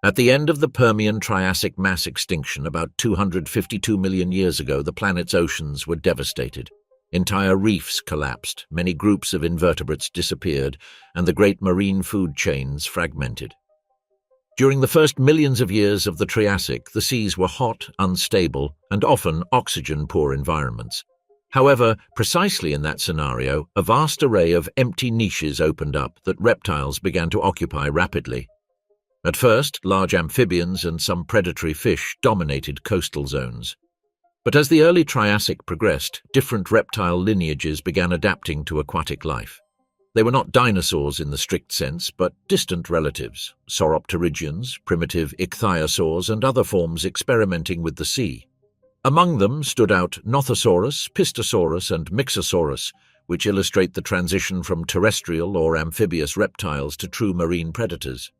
At the end of the Permian-Triassic mass extinction about 252 million years ago, the planet's oceans were devastated. Entire reefs collapsed, many groups of invertebrates disappeared, and the great marine food chains fragmented. During the first millions of years of the Triassic, the seas were hot, unstable, and often oxygen-poor environments. However, precisely in that scenario, a vast array of empty niches opened up that reptiles began to occupy rapidly. At first, large amphibians and some predatory fish dominated coastal zones. But as the early Triassic progressed, different reptile lineages began adapting to aquatic life. They were not dinosaurs in the strict sense, but distant relatives, sauropterygians, primitive ichthyosaurs, and other forms experimenting with the sea. Among them stood out Nothosaurus, Plesiosaurus, and Mosasaurus, which illustrate the transition from terrestrial or amphibious reptiles to true marine predators.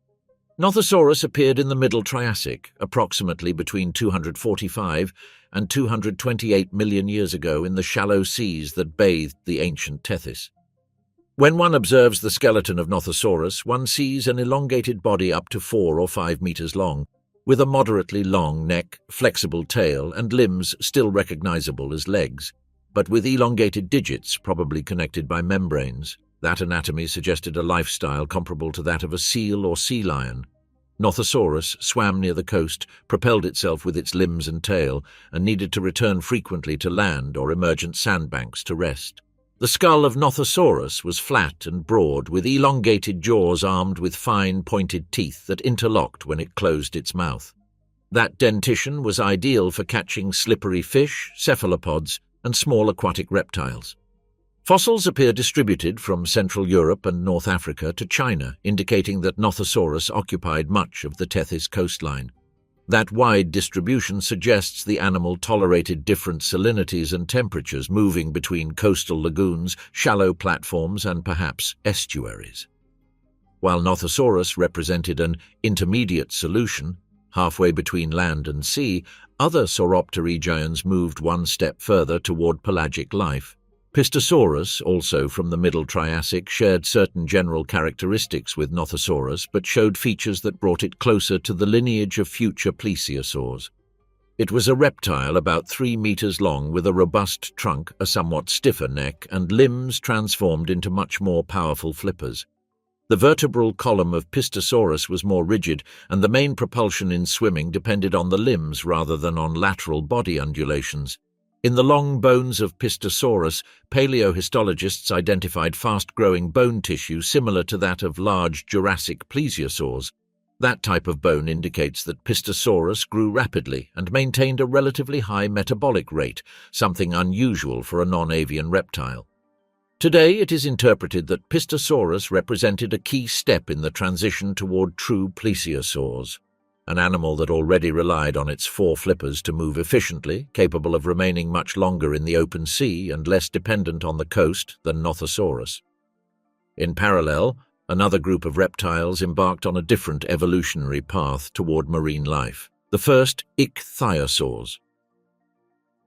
Nothosaurus appeared in the Middle Triassic, approximately between 245 and 228 million years ago in the shallow seas that bathed the ancient Tethys. When one observes the skeleton of Nothosaurus, one sees an elongated body up to 4 or 5 meters long, with a moderately long neck, flexible tail, and limbs still recognizable as legs, but with elongated digits probably connected by membranes. That anatomy suggested a lifestyle comparable to that of a seal or sea lion. Nothosaurus swam near the coast, propelled itself with its limbs and tail, and needed to return frequently to land or emergent sandbanks to rest. The skull of Nothosaurus was flat and broad, with elongated jaws armed with fine, pointed teeth that interlocked when it closed its mouth. That dentition was ideal for catching slippery fish, cephalopods, and small aquatic reptiles. Fossils appear distributed from Central Europe and North Africa to China, indicating that Nothosaurus occupied much of the Tethys coastline. That wide distribution suggests the animal tolerated different salinities and temperatures, moving between coastal lagoons, shallow platforms, and perhaps estuaries. While Nothosaurus represented an intermediate solution, halfway between land and sea, other sauropterygians moved one step further toward pelagic life. Plesiosaurus, also from the Middle Triassic, shared certain general characteristics with Nothosaurus but showed features that brought it closer to the lineage of future plesiosaurs. It was a reptile about 3 meters long with a robust trunk, a somewhat stiffer neck, and limbs transformed into much more powerful flippers. The vertebral column of Plesiosaurus was more rigid, and the main propulsion in swimming depended on the limbs rather than on lateral body undulations. In the long bones of Plesiosaurus, paleohistologists identified fast-growing bone tissue similar to that of large Jurassic plesiosaurs. That type of bone indicates that Plesiosaurus grew rapidly and maintained a relatively high metabolic rate, something unusual for a non-avian reptile. Today, it is interpreted that Plesiosaurus represented a key step in the transition toward true plesiosaurs. An animal that already relied on its 4 flippers to move efficiently, capable of remaining much longer in the open sea and less dependent on the coast than Nothosaurus. In parallel, another group of reptiles embarked on a different evolutionary path toward marine life, the first Ichthyosaurs.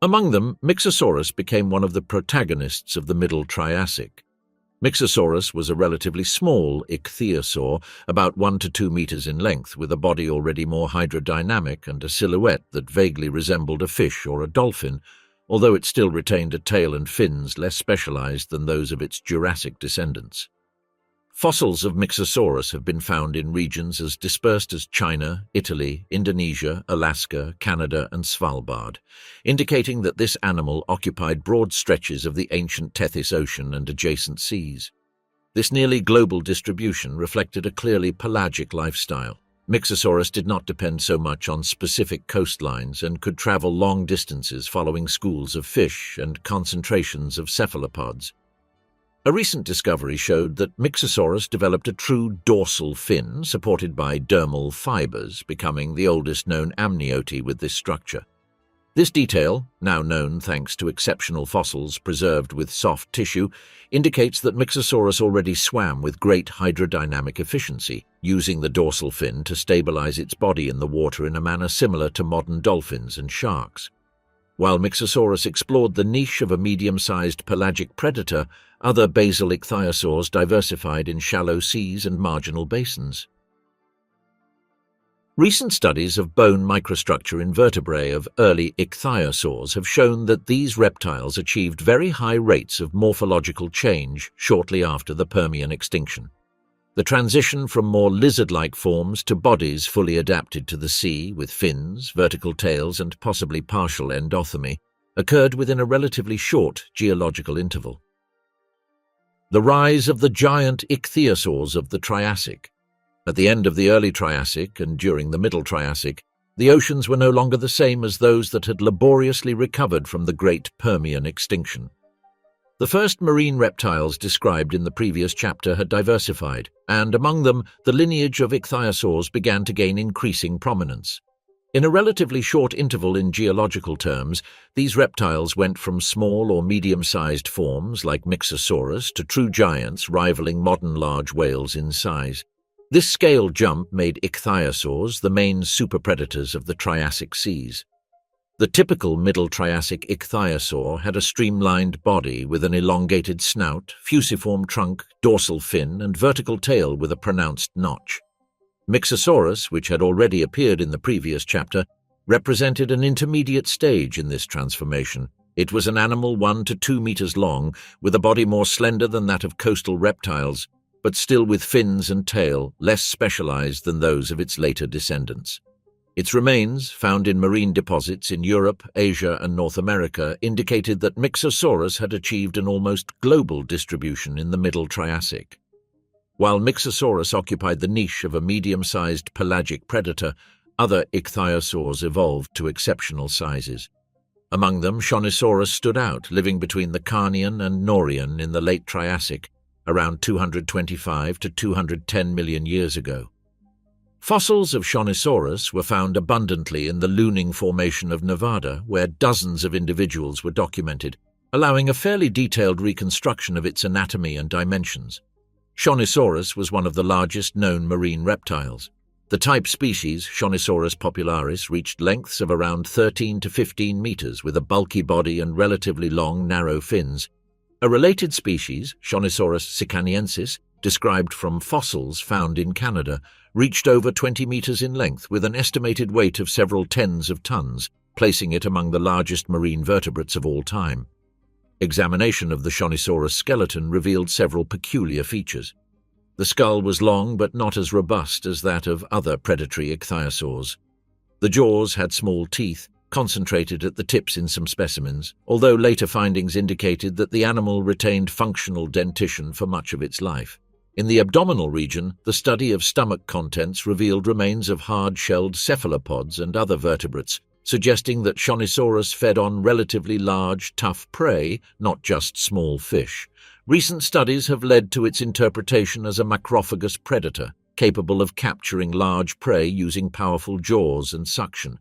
Among them, Mosasaurus became one of the protagonists of the Middle Triassic. Mosasaurus was a relatively small ichthyosaur, about 1 to 2 meters in length, with a body already more hydrodynamic and a silhouette that vaguely resembled a fish or a dolphin, although it still retained a tail and fins less specialized than those of its Jurassic descendants. Fossils of Mosasaurus have been found in regions as dispersed as China, Italy, Indonesia, Alaska, Canada, and Svalbard, indicating that this animal occupied broad stretches of the ancient Tethys Ocean and adjacent seas. This nearly global distribution reflected a clearly pelagic lifestyle. Mosasaurus did not depend so much on specific coastlines and could travel long distances following schools of fish and concentrations of cephalopods. A recent discovery showed that Mosasaurus developed a true dorsal fin supported by dermal fibers, becoming the oldest known amniote with this structure. This detail, now known thanks to exceptional fossils preserved with soft tissue, indicates that Mosasaurus already swam with great hydrodynamic efficiency, using the dorsal fin to stabilize its body in the water in a manner similar to modern dolphins and sharks. While Mosasaurus explored the niche of a medium-sized pelagic predator, other basal ichthyosaurs diversified in shallow seas and marginal basins. Recent studies of bone microstructure in vertebrae of early ichthyosaurs have shown that these reptiles achieved very high rates of morphological change shortly after the Permian extinction. The transition from more lizard-like forms to bodies fully adapted to the sea, with fins, vertical tails, and possibly partial endothermy, occurred within a relatively short geological interval. The rise of the giant ichthyosaurs of the Triassic. At the end of the early Triassic and during the Middle Triassic, the oceans were no longer the same as those that had laboriously recovered from the great Permian extinction. The first marine reptiles described in the previous chapter had diversified, and among them, the lineage of ichthyosaurs began to gain increasing prominence. In a relatively short interval in geological terms, these reptiles went from small or medium-sized forms like Mosasaurus to true giants rivaling modern large whales in size. This scale jump made ichthyosaurs the main superpredators of the Triassic seas. The typical Middle Triassic ichthyosaur had a streamlined body with an elongated snout, fusiform trunk, dorsal fin, and vertical tail with a pronounced notch. Mosasaurus, which had already appeared in the previous chapter, represented an intermediate stage in this transformation. It was an animal 1 to 2 meters long, with a body more slender than that of coastal reptiles, but still with fins and tail less specialized than those of its later descendants. Its remains, found in marine deposits in Europe, Asia, and North America, indicated that Mosasaurus had achieved an almost global distribution in the Middle Triassic. While Mosasaurus occupied the niche of a medium-sized pelagic predator, other ichthyosaurs evolved to exceptional sizes. Among them, Shonosaurus stood out, living between the Carnian and Norian in the late Triassic, around 225 to 210 million years ago. Fossils of Shonosaurus were found abundantly in the Looning Formation of Nevada, where dozens of individuals were documented, allowing a fairly detailed reconstruction of its anatomy and dimensions. Shonosaurus was one of the largest known marine reptiles. The type species, Shonosaurus popularis, reached lengths of around 13 to 15 meters with a bulky body and relatively long, narrow fins. A related species, Shonosaurus sicaniensis, described from fossils found in Canada, reached over 20 meters in length with an estimated weight of several tens of tons, placing it among the largest marine vertebrates of all time. Examination of the Shonosaurus skeleton revealed several peculiar features. The skull was long but not as robust as that of other predatory ichthyosaurs. The jaws had small teeth, concentrated at the tips in some specimens, although later findings indicated that the animal retained functional dentition for much of its life. In the abdominal region, the study of stomach contents revealed remains of hard-shelled cephalopods and other vertebrates, suggesting that Shonosaurus fed on relatively large, tough prey, not just small fish. Recent studies have led to its interpretation as a macrophagous predator, capable of capturing large prey using powerful jaws and suction.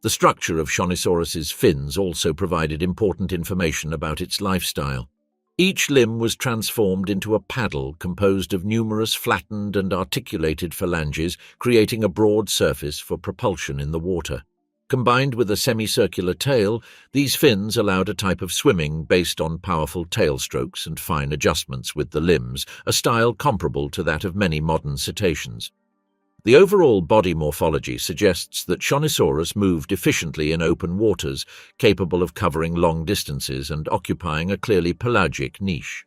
The structure of Shonosaurus's fins also provided important information about its lifestyle. Each limb was transformed into a paddle composed of numerous flattened and articulated phalanges, creating a broad surface for propulsion in the water. Combined with a semicircular tail, these fins allowed a type of swimming based on powerful tail strokes and fine adjustments with the limbs, a style comparable to that of many modern cetaceans. The overall body morphology suggests that Shonosaurus moved efficiently in open waters, capable of covering long distances and occupying a clearly pelagic niche.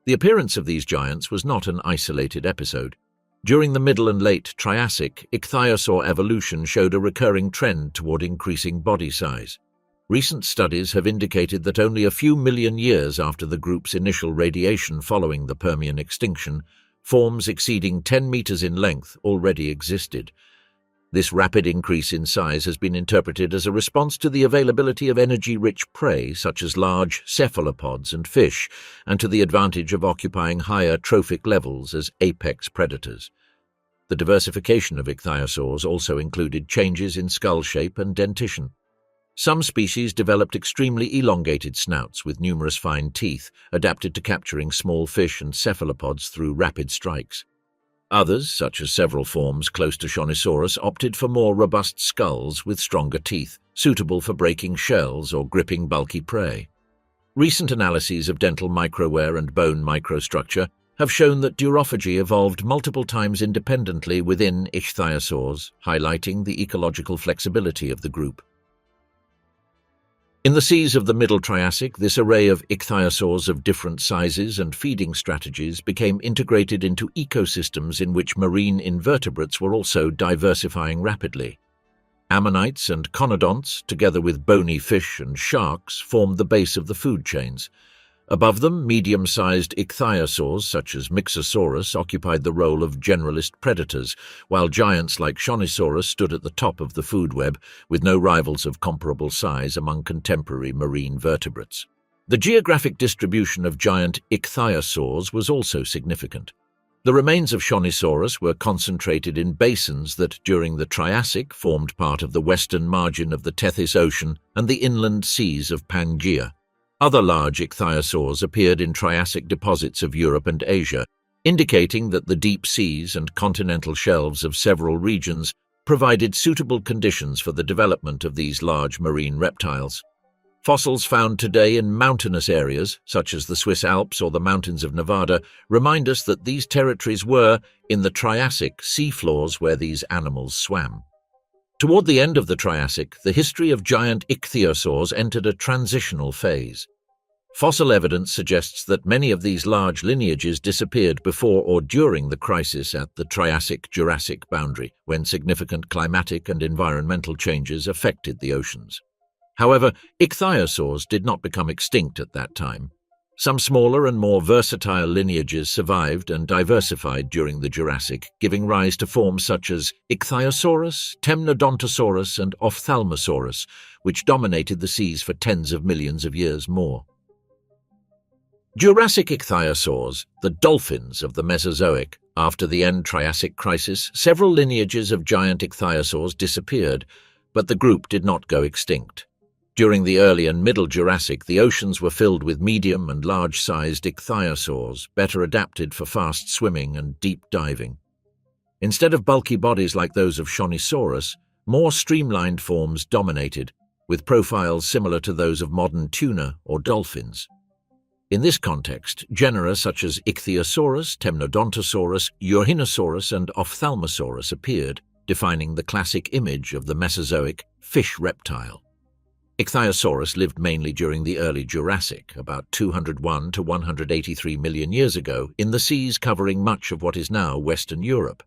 The appearance of these giants was not an isolated episode. During the Middle and Late Triassic, ichthyosaur evolution showed a recurring trend toward increasing body size. Recent studies have indicated that only a few million years after the group's initial radiation following the Permian extinction, forms exceeding 10 meters in length already existed. This rapid increase in size has been interpreted as a response to the availability of energy-rich prey such as large cephalopods and fish, and to the advantage of occupying higher trophic levels as apex predators. The diversification of ichthyosaurs also included changes in skull shape and dentition. Some species developed extremely elongated snouts with numerous fine teeth, adapted to capturing small fish and cephalopods through rapid strikes. Others, such as several forms close to Shonosaurus, opted for more robust skulls with stronger teeth, suitable for breaking shells or gripping bulky prey. Recent analyses of dental microwear and bone microstructure have shown that durophagy evolved multiple times independently within ichthyosaurs, highlighting the ecological flexibility of the group. In the seas of the Middle Triassic, this array of ichthyosaurs of different sizes and feeding strategies became integrated into ecosystems in which marine invertebrates were also diversifying rapidly. Ammonites and conodonts, together with bony fish and sharks, formed the base of the food chains. Above them, medium-sized ichthyosaurs such as Mosasaurus occupied the role of generalist predators, while giants like Shonisaurus stood at the top of the food web, with no rivals of comparable size among contemporary marine vertebrates. The geographic distribution of giant ichthyosaurs was also significant. The remains of Shonisaurus were concentrated in basins that, during the Triassic, formed part of the western margin of the Tethys Ocean and the inland seas of Pangaea. Other large ichthyosaurs appeared in Triassic deposits of Europe and Asia, indicating that the deep seas and continental shelves of several regions provided suitable conditions for the development of these large marine reptiles. Fossils found today in mountainous areas, such as the Swiss Alps or the mountains of Nevada, remind us that these territories were, in the Triassic, seafloors where these animals swam. Toward the end of the Triassic, the history of giant ichthyosaurs entered a transitional phase. Fossil evidence suggests that many of these large lineages disappeared before or during the crisis at the Triassic-Jurassic boundary, when significant climatic and environmental changes affected the oceans. However, ichthyosaurs did not become extinct at that time. Some smaller and more versatile lineages survived and diversified during the Jurassic, giving rise to forms such as Ichthyosaurus, Temnodontosaurus, and Ophthalmosaurus, which dominated the seas for tens of millions of years more. Jurassic ichthyosaurs, the dolphins of the Mesozoic. After the end Triassic crisis, several lineages of giant ichthyosaurs disappeared, but the group did not go extinct. During the early and middle Jurassic, the oceans were filled with medium and large-sized ichthyosaurs, better adapted for fast swimming and deep diving. Instead of bulky bodies like those of Shonisaurus, more streamlined forms dominated, with profiles similar to those of modern tuna or dolphins. In this context, genera such as Ichthyosaurus, Temnodontosaurus, Euhinosaurus, and Ophthalmosaurus appeared, defining the classic image of the Mesozoic fish reptile. Ichthyosaurus lived mainly during the early Jurassic, about 201 to 183 million years ago, in the seas covering much of what is now Western Europe.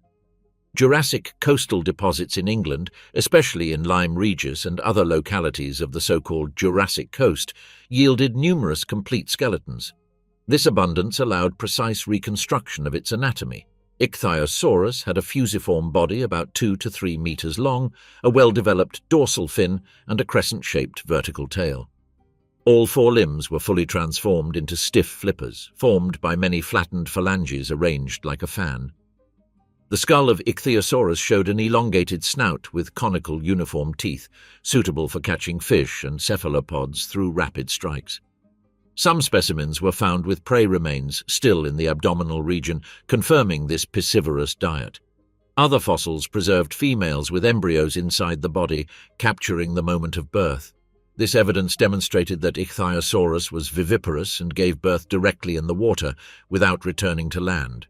Jurassic coastal deposits in England, especially in Lyme Regis and other localities of the so-called Jurassic coast, yielded numerous complete skeletons. This abundance allowed precise reconstruction of its anatomy. Ichthyosaurus had a fusiform body about 2 to 3 meters long, a well-developed dorsal fin, and a crescent-shaped vertical tail. All 4 limbs were fully transformed into stiff flippers, formed by many flattened phalanges arranged like a fan. The skull of Ichthyosaurus showed an elongated snout with conical uniform teeth, suitable for catching fish and cephalopods through rapid strikes. Some specimens were found with prey remains still in the abdominal region, confirming this piscivorous diet. Other fossils preserved females with embryos inside the body, capturing the moment of birth. This evidence demonstrated that Ichthyosaurus was viviparous and gave birth directly in the water, without returning to land.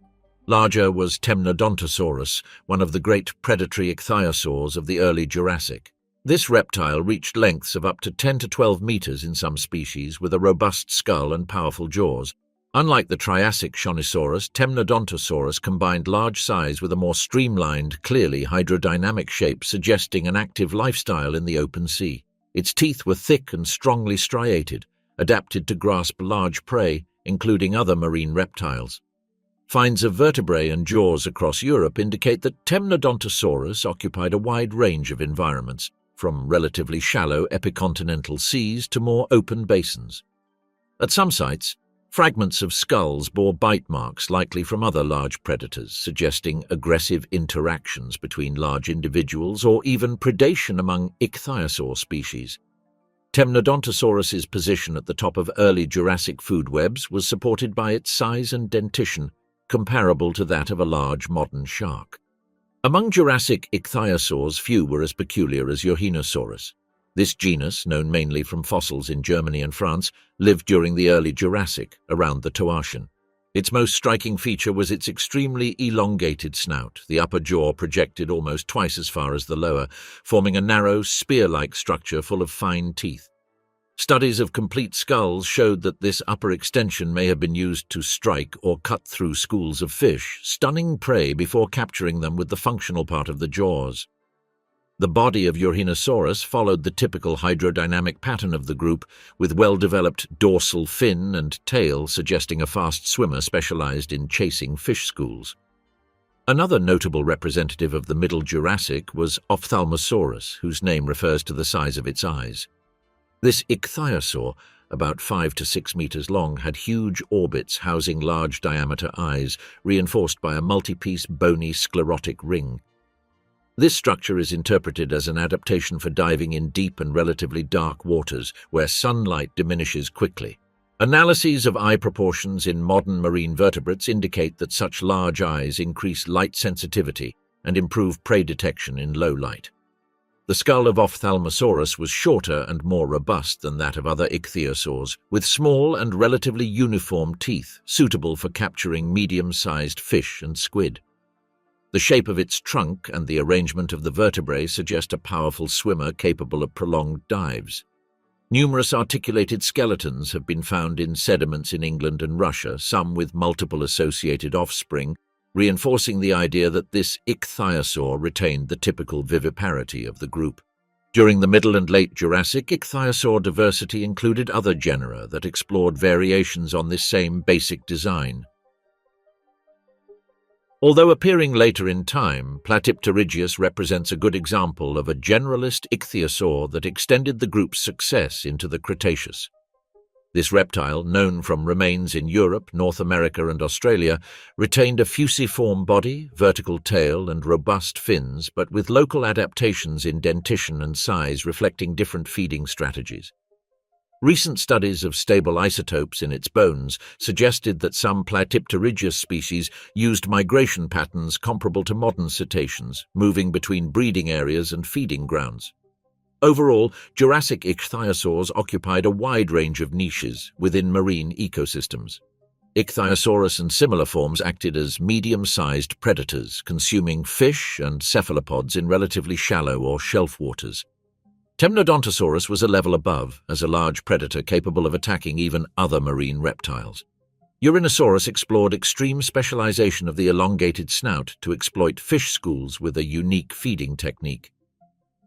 Larger was Temnodontosaurus, one of the great predatory ichthyosaurs of the early Jurassic. This reptile reached lengths of up to 10 to 12 meters in some species, with a robust skull and powerful jaws. Unlike the Triassic Shonisaurus, Temnodontosaurus combined large size with a more streamlined, clearly hydrodynamic shape, suggesting an active lifestyle in the open sea. Its teeth were thick and strongly striated, adapted to grasp large prey, including other marine reptiles. Finds of vertebrae and jaws across Europe indicate that Temnodontosaurus occupied a wide range of environments, from relatively shallow epicontinental seas to more open basins. At some sites, fragments of skulls bore bite marks likely from other large predators, suggesting aggressive interactions between large individuals or even predation among ichthyosaur species. Temnodontosaurus's position at the top of early Jurassic food webs was supported by its size and dentition, comparable to that of a large modern shark. Among Jurassic ichthyosaurs, few were as peculiar as Euhinosaurus. This genus, known mainly from fossils in Germany and France, lived during the early Jurassic, around the Toarcian. Its most striking feature was its extremely elongated snout. The upper jaw projected almost twice as far as the lower, forming a narrow, spear-like structure full of fine teeth. Studies of complete skulls showed that this upper extension may have been used to strike or cut through schools of fish, stunning prey before capturing them with the functional part of the jaws. The body of Urhinosaurus followed the typical hydrodynamic pattern of the group, with well-developed dorsal fin and tail suggesting a fast swimmer specialized in chasing fish schools. Another notable representative of the Middle Jurassic was Ophthalmosaurus, whose name refers to the size of its eyes. This ichthyosaur, about 5 to 6 meters long, had huge orbits housing large diameter eyes, reinforced by a multi-piece bony sclerotic ring. This structure is interpreted as an adaptation for diving in deep and relatively dark waters, where sunlight diminishes quickly. Analyses of eye proportions in modern marine vertebrates indicate that such large eyes increase light sensitivity and improve prey detection in low light. The skull of Ophthalmosaurus was shorter and more robust than that of other ichthyosaurs, with small and relatively uniform teeth, suitable for capturing medium-sized fish and squid. The shape of its trunk and the arrangement of the vertebrae suggest a powerful swimmer capable of prolonged dives. Numerous articulated skeletons have been found in sediments in England and Russia, some with multiple associated offspring, reinforcing the idea that this ichthyosaur retained the typical viviparity of the group. During the Middle and Late Jurassic, ichthyosaur diversity included other genera that explored variations on this same basic design. Although appearing later in time, Platypterygius represents a good example of a generalist ichthyosaur that extended the group's success into the Cretaceous. This reptile, known from remains in Europe, North America and Australia, retained a fusiform body, vertical tail and robust fins, but with local adaptations in dentition and size reflecting different feeding strategies. Recent studies of stable isotopes in its bones suggested that some Platypterygius species used migration patterns comparable to modern cetaceans, moving between breeding areas and feeding grounds. Overall, Jurassic ichthyosaurs occupied a wide range of niches within marine ecosystems. Ichthyosaurus and similar forms acted as medium-sized predators, consuming fish and cephalopods in relatively shallow or shelf waters. Temnodontosaurus was a level above, as a large predator capable of attacking even other marine reptiles. Urhinosaurus explored extreme specialization of the elongated snout to exploit fish schools with a unique feeding technique.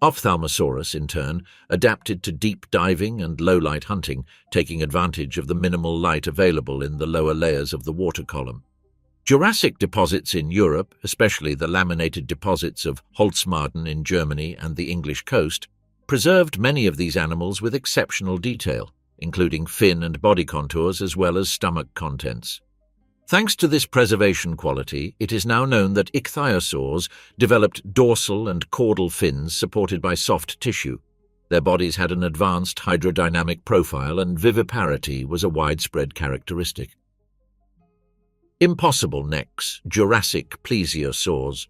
Ophthalmosaurus, in turn, adapted to deep diving and low-light hunting, taking advantage of the minimal light available in the lower layers of the water column. Jurassic deposits in Europe, especially the laminated deposits of Holzmaden in Germany and the English coast, preserved many of these animals with exceptional detail, including fin and body contours as well as stomach contents. Thanks to this preservation quality, it is now known that ichthyosaurs developed dorsal and caudal fins supported by soft tissue. Their bodies had an advanced hydrodynamic profile, and viviparity was a widespread characteristic. Impossible necks, Jurassic plesiosaurs.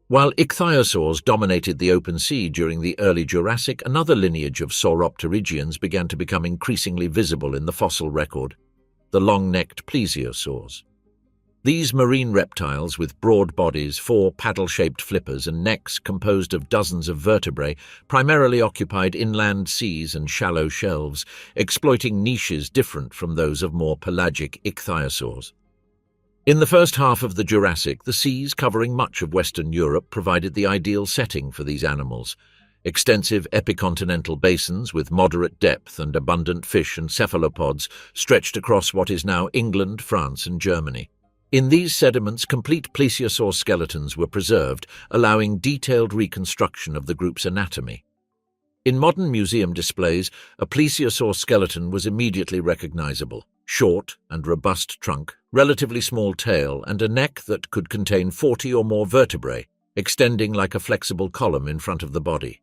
While ichthyosaurs dominated the open sea during the early Jurassic, another lineage of sauropterygians began to become increasingly visible in the fossil record, the long-necked plesiosaurs. These marine reptiles with broad bodies, 4 paddle-shaped flippers and necks composed of dozens of vertebrae primarily occupied inland seas and shallow shelves, exploiting niches different from those of more pelagic ichthyosaurs. In the first half of the Jurassic, the seas covering much of Western Europe provided the ideal setting for these animals. Extensive epicontinental basins with moderate depth and abundant fish and cephalopods stretched across what is now England, France and Germany. In these sediments, complete plesiosaur skeletons were preserved, allowing detailed reconstruction of the group's anatomy. In modern museum displays, a plesiosaur skeleton was immediately recognizable. Short and robust trunk, relatively small tail, and a neck that could contain 40 or more vertebrae, extending like a flexible column in front of the body.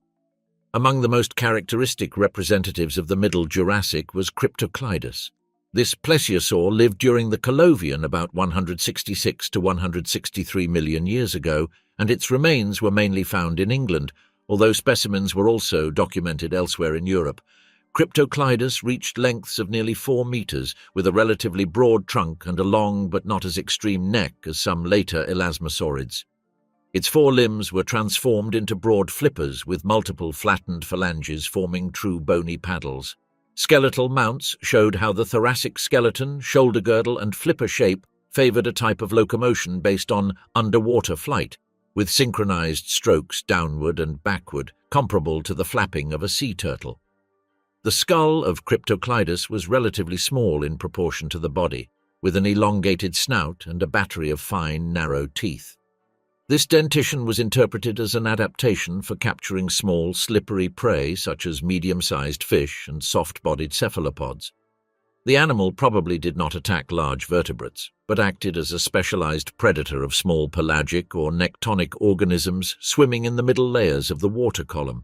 Among the most characteristic representatives of the Middle Jurassic was Cryptoclydus. This plesiosaur lived during the Colovian about 166 to 163 million years ago, and its remains were mainly found in England, although specimens were also documented elsewhere in Europe. Cryptoclydus reached lengths of nearly 4 meters, with a relatively broad trunk and a long but not as extreme neck as some later elasmosaurids. Its forelimbs were transformed into broad flippers with multiple flattened phalanges forming true bony paddles. Skeletal mounts showed how the thoracic skeleton, shoulder girdle, and flipper shape favored a type of locomotion based on underwater flight, with synchronized strokes downward and backward, comparable to the flapping of a sea turtle. The skull of Cryptoclydus was relatively small in proportion to the body, with an elongated snout and a battery of fine, narrow teeth. This dentition was interpreted as an adaptation for capturing small, slippery prey such as medium-sized fish and soft-bodied cephalopods. The animal probably did not attack large vertebrates, but acted as a specialized predator of small pelagic or nectonic organisms swimming in the middle layers of the water column.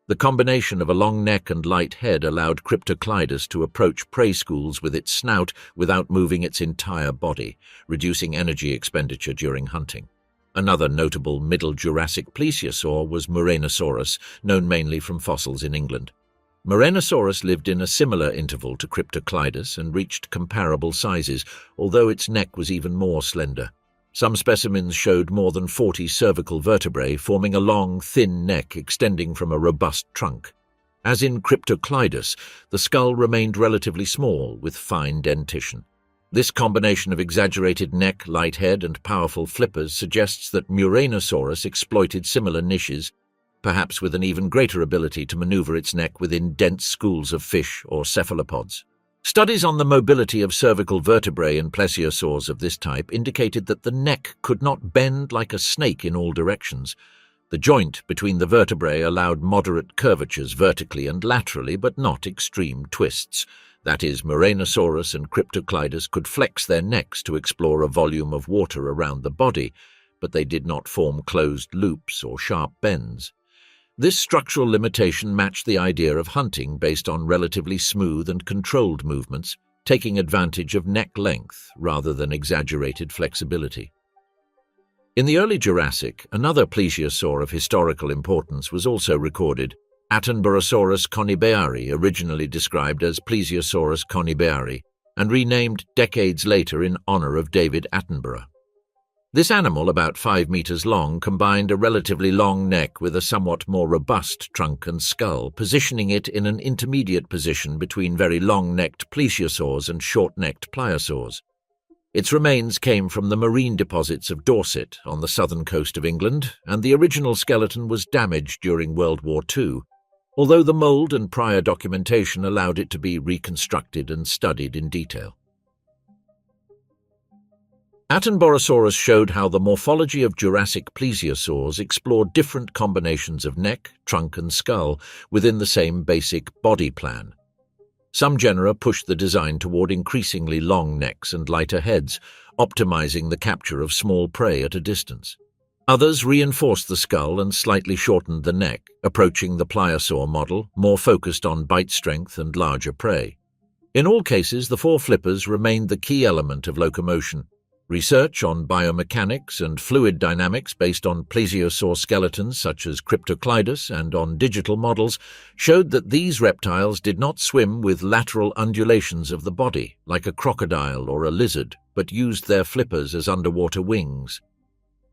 The combination of a long neck and light head allowed Cryptoclydus to approach prey schools with its snout without moving its entire body, reducing energy expenditure during hunting. Another notable Middle Jurassic plesiosaur was Mosasaurus, known mainly from fossils in England. Mosasaurus lived in a similar interval to Cryptoclydus and reached comparable sizes, although its neck was even more slender. Some specimens showed more than 40 cervical vertebrae, forming a long, thin neck extending from a robust trunk. As in Cryptoclydus, the skull remained relatively small, with fine dentition. This combination of exaggerated neck, light head, and powerful flippers suggests that Mosasaurus exploited similar niches, perhaps with an even greater ability to maneuver its neck within dense schools of fish or cephalopods. Studies on the mobility of cervical vertebrae in plesiosaurs of this type indicated that the neck could not bend like a snake in all directions. The joint between the vertebrae allowed moderate curvatures vertically and laterally, but not extreme twists. That is, Mosasaurus and Cryptoclydus could flex their necks to explore a volume of water around the body, but they did not form closed loops or sharp bends. This structural limitation matched the idea of hunting based on relatively smooth and controlled movements, taking advantage of neck length rather than exaggerated flexibility. In the early Jurassic, another plesiosaur of historical importance was also recorded, Attenborosaurus conibeari, originally described as Plesiosaurus conibeari, and renamed decades later in honor of David Attenborough. This animal, about 5 meters long, combined a relatively long neck with a somewhat more robust trunk and skull, positioning it in an intermediate position between very long-necked plesiosaurs and short-necked pliosaurs. Its remains came from the marine deposits of Dorset on the southern coast of England, and the original skeleton was damaged during World War II, although the mold and prior documentation allowed it to be reconstructed and studied in detail. Attenborosaurus showed how the morphology of Jurassic plesiosaurs explored different combinations of neck, trunk, and skull within the same basic body plan. Some genera pushed the design toward increasingly long necks and lighter heads, optimizing the capture of small prey at a distance. Others reinforced the skull and slightly shortened the neck, approaching the pliosaur model, more focused on bite strength and larger prey. In all cases, the four flippers remained the key element of locomotion. Research on biomechanics and fluid dynamics based on plesiosaur skeletons such as Cryptoclydus and on digital models showed that these reptiles did not swim with lateral undulations of the body, like a crocodile or a lizard, but used their flippers as underwater wings.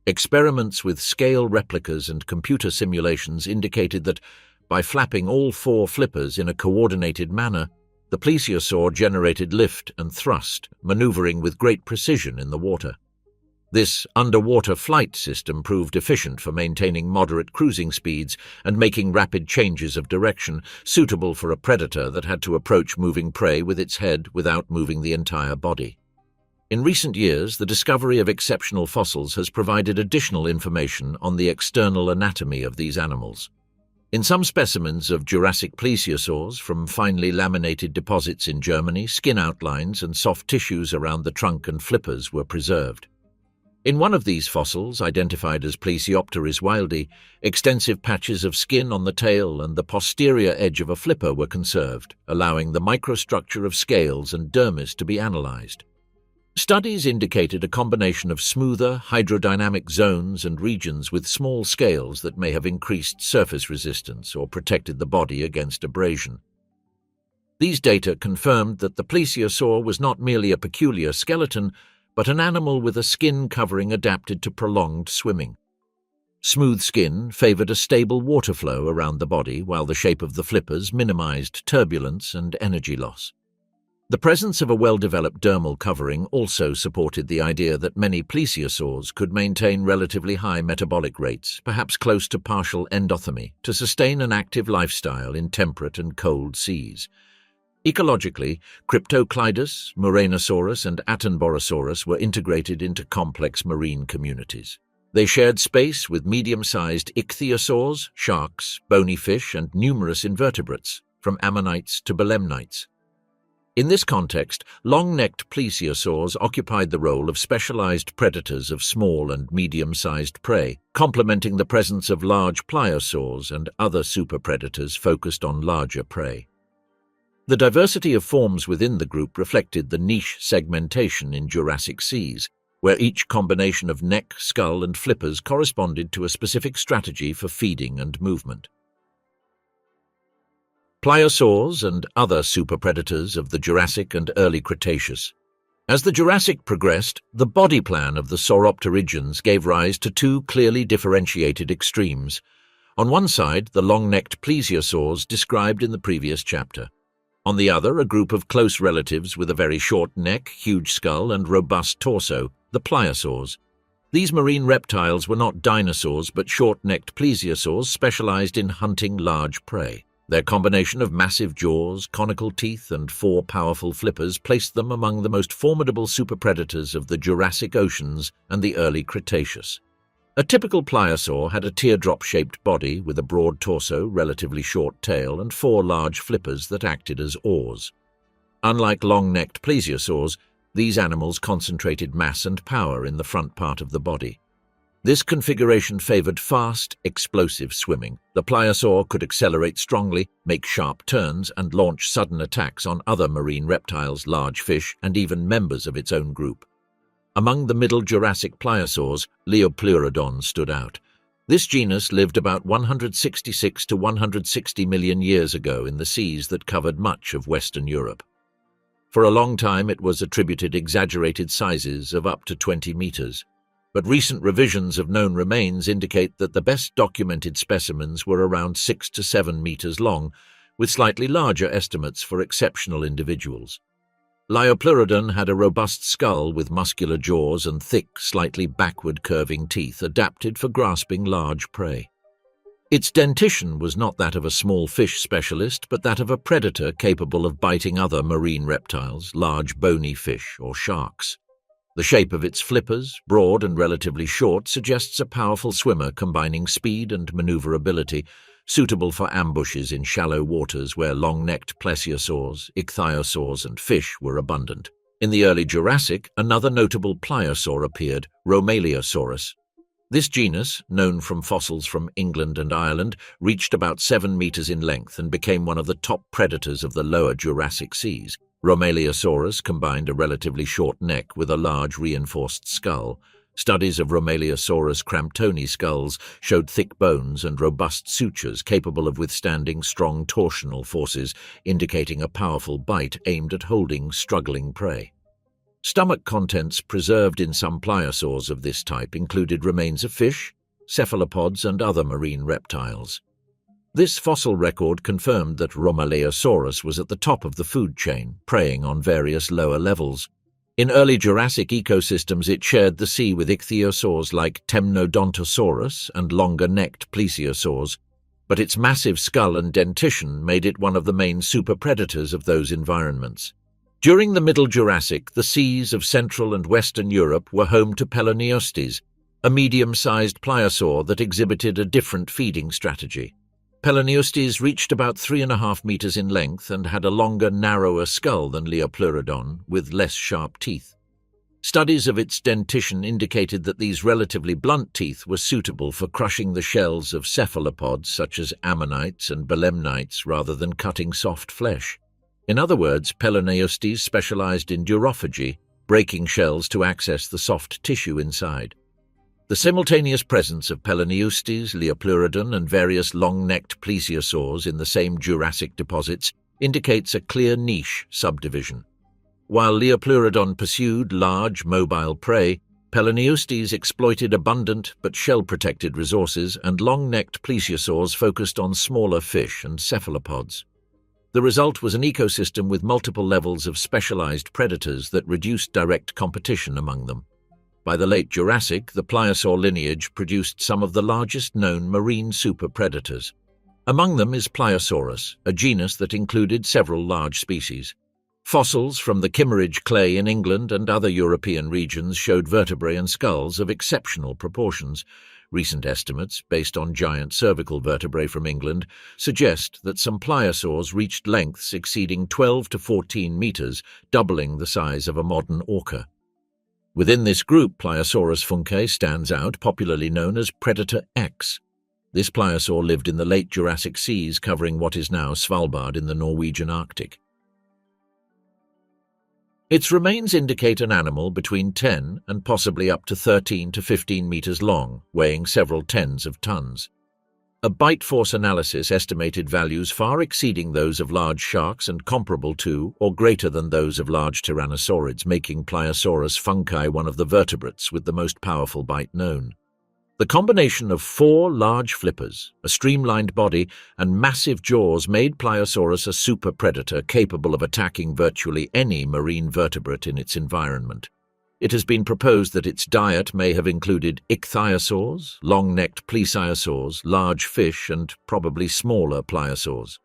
Experiments with scale replicas and computer simulations indicated that, by flapping all four flippers in a coordinated manner, the plesiosaur generated lift and thrust, maneuvering with great precision in the water. This underwater flight system proved efficient for maintaining moderate cruising speeds and making rapid changes of direction, suitable for a predator that had to approach moving prey with its head without moving the entire body. In recent years, the discovery of exceptional fossils has provided additional information on the external anatomy of these animals. In some specimens of Jurassic plesiosaurs from finely laminated deposits in Germany, skin outlines and soft tissues around the trunk and flippers were preserved. In one of these fossils, identified as Plesiopteris wildi, extensive patches of skin on the tail and the posterior edge of a flipper were conserved, allowing the microstructure of scales and dermis to be analyzed. Studies indicated a combination of smoother, hydrodynamic zones and regions with small scales that may have increased surface resistance or protected the body against abrasion. These data confirmed that the plesiosaur was not merely a peculiar skeleton, but an animal with a skin covering adapted to prolonged swimming. Smooth skin favored a stable water flow around the body, while the shape of the flippers minimized turbulence and energy loss. The presence of a well-developed dermal covering also supported the idea that many plesiosaurs could maintain relatively high metabolic rates, perhaps close to partial endothermy, to sustain an active lifestyle in temperate and cold seas. Ecologically, Cryptoclidus, Muranosaurus, and Attenborosaurus were integrated into complex marine communities. They shared space with medium-sized ichthyosaurs, sharks, bony fish, and numerous invertebrates, from ammonites to belemnites. In this context, long-necked plesiosaurs occupied the role of specialized predators of small and medium-sized prey, complementing the presence of large pliosaurs and other superpredators focused on larger prey. The diversity of forms within the group reflected the niche segmentation in Jurassic seas, where each combination of neck, skull, and flippers corresponded to a specific strategy for feeding and movement. Pliosaurs and other superpredators of the Jurassic and early Cretaceous. As the Jurassic progressed, the body plan of the sauropterygians gave rise to two clearly differentiated extremes. On one side, the long-necked plesiosaurs described in the previous chapter. On the other, a group of close relatives with a very short neck, huge skull, and robust torso, the pliosaurs. These marine reptiles were not dinosaurs but short-necked plesiosaurs specialized in hunting large prey. Their combination of massive jaws, conical teeth, and four powerful flippers placed them among the most formidable superpredators of the Jurassic oceans and the early Cretaceous. A typical pliosaur had a teardrop-shaped body with a broad torso, relatively short tail, and four large flippers that acted as oars. Unlike long-necked plesiosaurs, these animals concentrated mass and power in the front part of the body. This configuration favored fast, explosive swimming. The pliosaur could accelerate strongly, make sharp turns, and launch sudden attacks on other marine reptiles, large fish, and even members of its own group. Among the Middle Jurassic pliosaurs, Liopleurodon stood out. This genus lived about 166 to 160 million years ago in the seas that covered much of Western Europe. For a long time, it was attributed exaggerated sizes of up to 20 meters. But recent revisions of known remains indicate that the best documented specimens were around 6 to 7 meters long, with slightly larger estimates for exceptional individuals. Liopleurodon had a robust skull with muscular jaws and thick, slightly backward-curving teeth adapted for grasping large prey. Its dentition was not that of a small fish specialist, but that of a predator capable of biting other marine reptiles, large bony fish or sharks. The shape of its flippers, broad and relatively short, suggests a powerful swimmer combining speed and maneuverability, suitable for ambushes in shallow waters where long-necked plesiosaurs, ichthyosaurs, and fish were abundant. In the early Jurassic, another notable pliosaur appeared, Romaleosaurus. This genus, known from fossils from England and Ireland, reached about 7 meters in length and became one of the top predators of the lower Jurassic seas. Romaleosaurus combined a relatively short neck with a large reinforced skull. Studies of Romaleosaurus cramptoni skulls showed thick bones and robust sutures capable of withstanding strong torsional forces, indicating a powerful bite aimed at holding struggling prey. Stomach contents preserved in some pliosaurs of this type included remains of fish, cephalopods, and other marine reptiles. This fossil record confirmed that Romaleosaurus was at the top of the food chain, preying on various lower levels. In early Jurassic ecosystems, it shared the sea with ichthyosaurs like Temnodontosaurus and longer-necked plesiosaurs, but its massive skull and dentition made it one of the main superpredators of those environments. During the Middle Jurassic, the seas of Central and Western Europe were home to Pelaneostes, a medium-sized pliosaur that exhibited a different feeding strategy. Pelaneostes reached about 3.5 meters in length and had a longer, narrower skull than Liopleurodon, with less sharp teeth. Studies of its dentition indicated that these relatively blunt teeth were suitable for crushing the shells of cephalopods such as ammonites and belemnites rather than cutting soft flesh. In other words, Pelaneostes specialized in durophagy, breaking shells to access the soft tissue inside. The simultaneous presence of Pelaneostes, Liopleurodon, and various long-necked plesiosaurs in the same Jurassic deposits indicates a clear niche subdivision. While Liopleurodon pursued large, mobile prey, Pelaneostes exploited abundant but shell-protected resources, and long-necked plesiosaurs focused on smaller fish and cephalopods. The result was an ecosystem with multiple levels of specialized predators that reduced direct competition among them. By the late Jurassic, the pliosaur lineage produced some of the largest known marine super-predators. Among them is Plesiosaurus, a genus that included several large species. Fossils from the Kimmeridge clay in England and other European regions showed vertebrae and skulls of exceptional proportions. Recent estimates, based on giant cervical vertebrae from England, suggest that some pliosaurs reached lengths exceeding 12 to 14 meters, doubling the size of a modern orca. Within this group, Pliosaurus funke stands out, popularly known as Predator X. This pliosaur lived in the late Jurassic seas, covering what is now Svalbard in the Norwegian Arctic. Its remains indicate an animal between 10 and possibly up to 13 to 15 meters long, weighing several tens of tons. A bite force analysis estimated values far exceeding those of large sharks and comparable to or greater than those of large tyrannosaurids, making Pliosaurus funki one of the vertebrates with the most powerful bite known. The combination of 4 large flippers, a streamlined body, and massive jaws made Pliosaurus a super predator capable of attacking virtually any marine vertebrate in its environment. It has been proposed that its diet may have included ichthyosaurs, long-necked plesiosaurs, large fish, and probably smaller pliosaurs.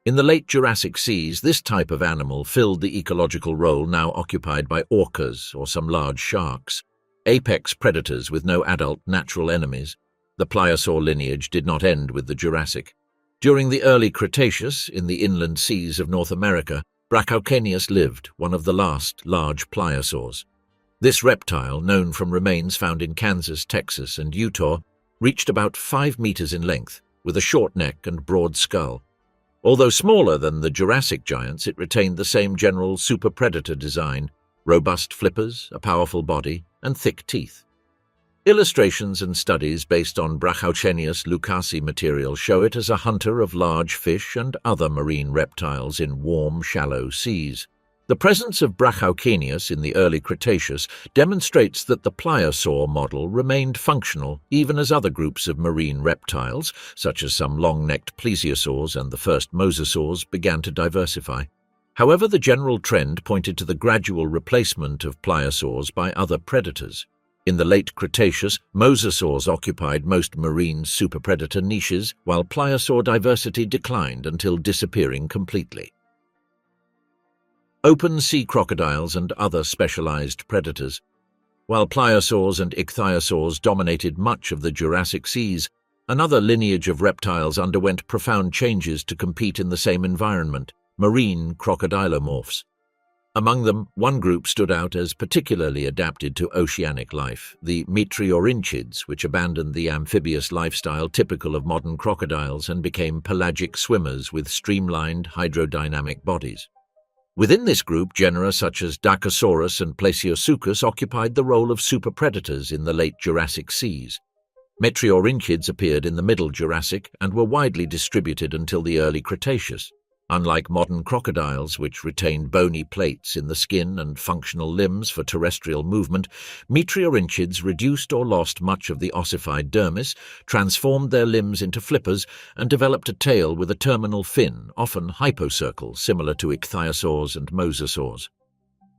In the late Jurassic seas, this type of animal filled the ecological role now occupied by orcas or some large sharks. Apex predators with no adult natural enemies, the pliosaur lineage did not end with the Jurassic. During the early Cretaceous, in the inland seas of North America, Brachaucanius lived, one of the last large pliosaurs. This reptile, known from remains found in Kansas, Texas, and Utah, reached about 5 meters in length, with a short neck and broad skull. Although smaller than the Jurassic giants, it retained the same general super-predator design: robust flippers, a powerful body, and thick teeth. Illustrations and studies based on Brachaucanius lucasi material show it as a hunter of large fish and other marine reptiles in warm, shallow seas. The presence of Brachaucanius in the early Cretaceous demonstrates that the pliosaur model remained functional even as other groups of marine reptiles, such as some long-necked plesiosaurs and the first mosasaurs, began to diversify. However, the general trend pointed to the gradual replacement of pliosaurs by other predators. In the late Cretaceous, mosasaurs occupied most marine superpredator niches, while pliosaur diversity declined until disappearing completely. Open sea crocodiles and other specialized predators. While pliosaurs and ichthyosaurs dominated much of the Jurassic seas, another lineage of reptiles underwent profound changes to compete in the same environment: marine crocodilomorphs. Among them, one group stood out as particularly adapted to oceanic life, the metriorhynchids, which abandoned the amphibious lifestyle typical of modern crocodiles and became pelagic swimmers with streamlined hydrodynamic bodies. Within this group, genera such as Dinosaurs and Plesiosaurus occupied the role of superpredators in the late Jurassic seas. Metriorhynchids appeared in the Middle Jurassic and were widely distributed until the early Cretaceous. Unlike modern crocodiles, which retained bony plates in the skin and functional limbs for terrestrial movement, metriorhynchids reduced or lost much of the ossified dermis, transformed their limbs into flippers, and developed a tail with a terminal fin, often hypocercal, similar to ichthyosaurs and mosasaurs.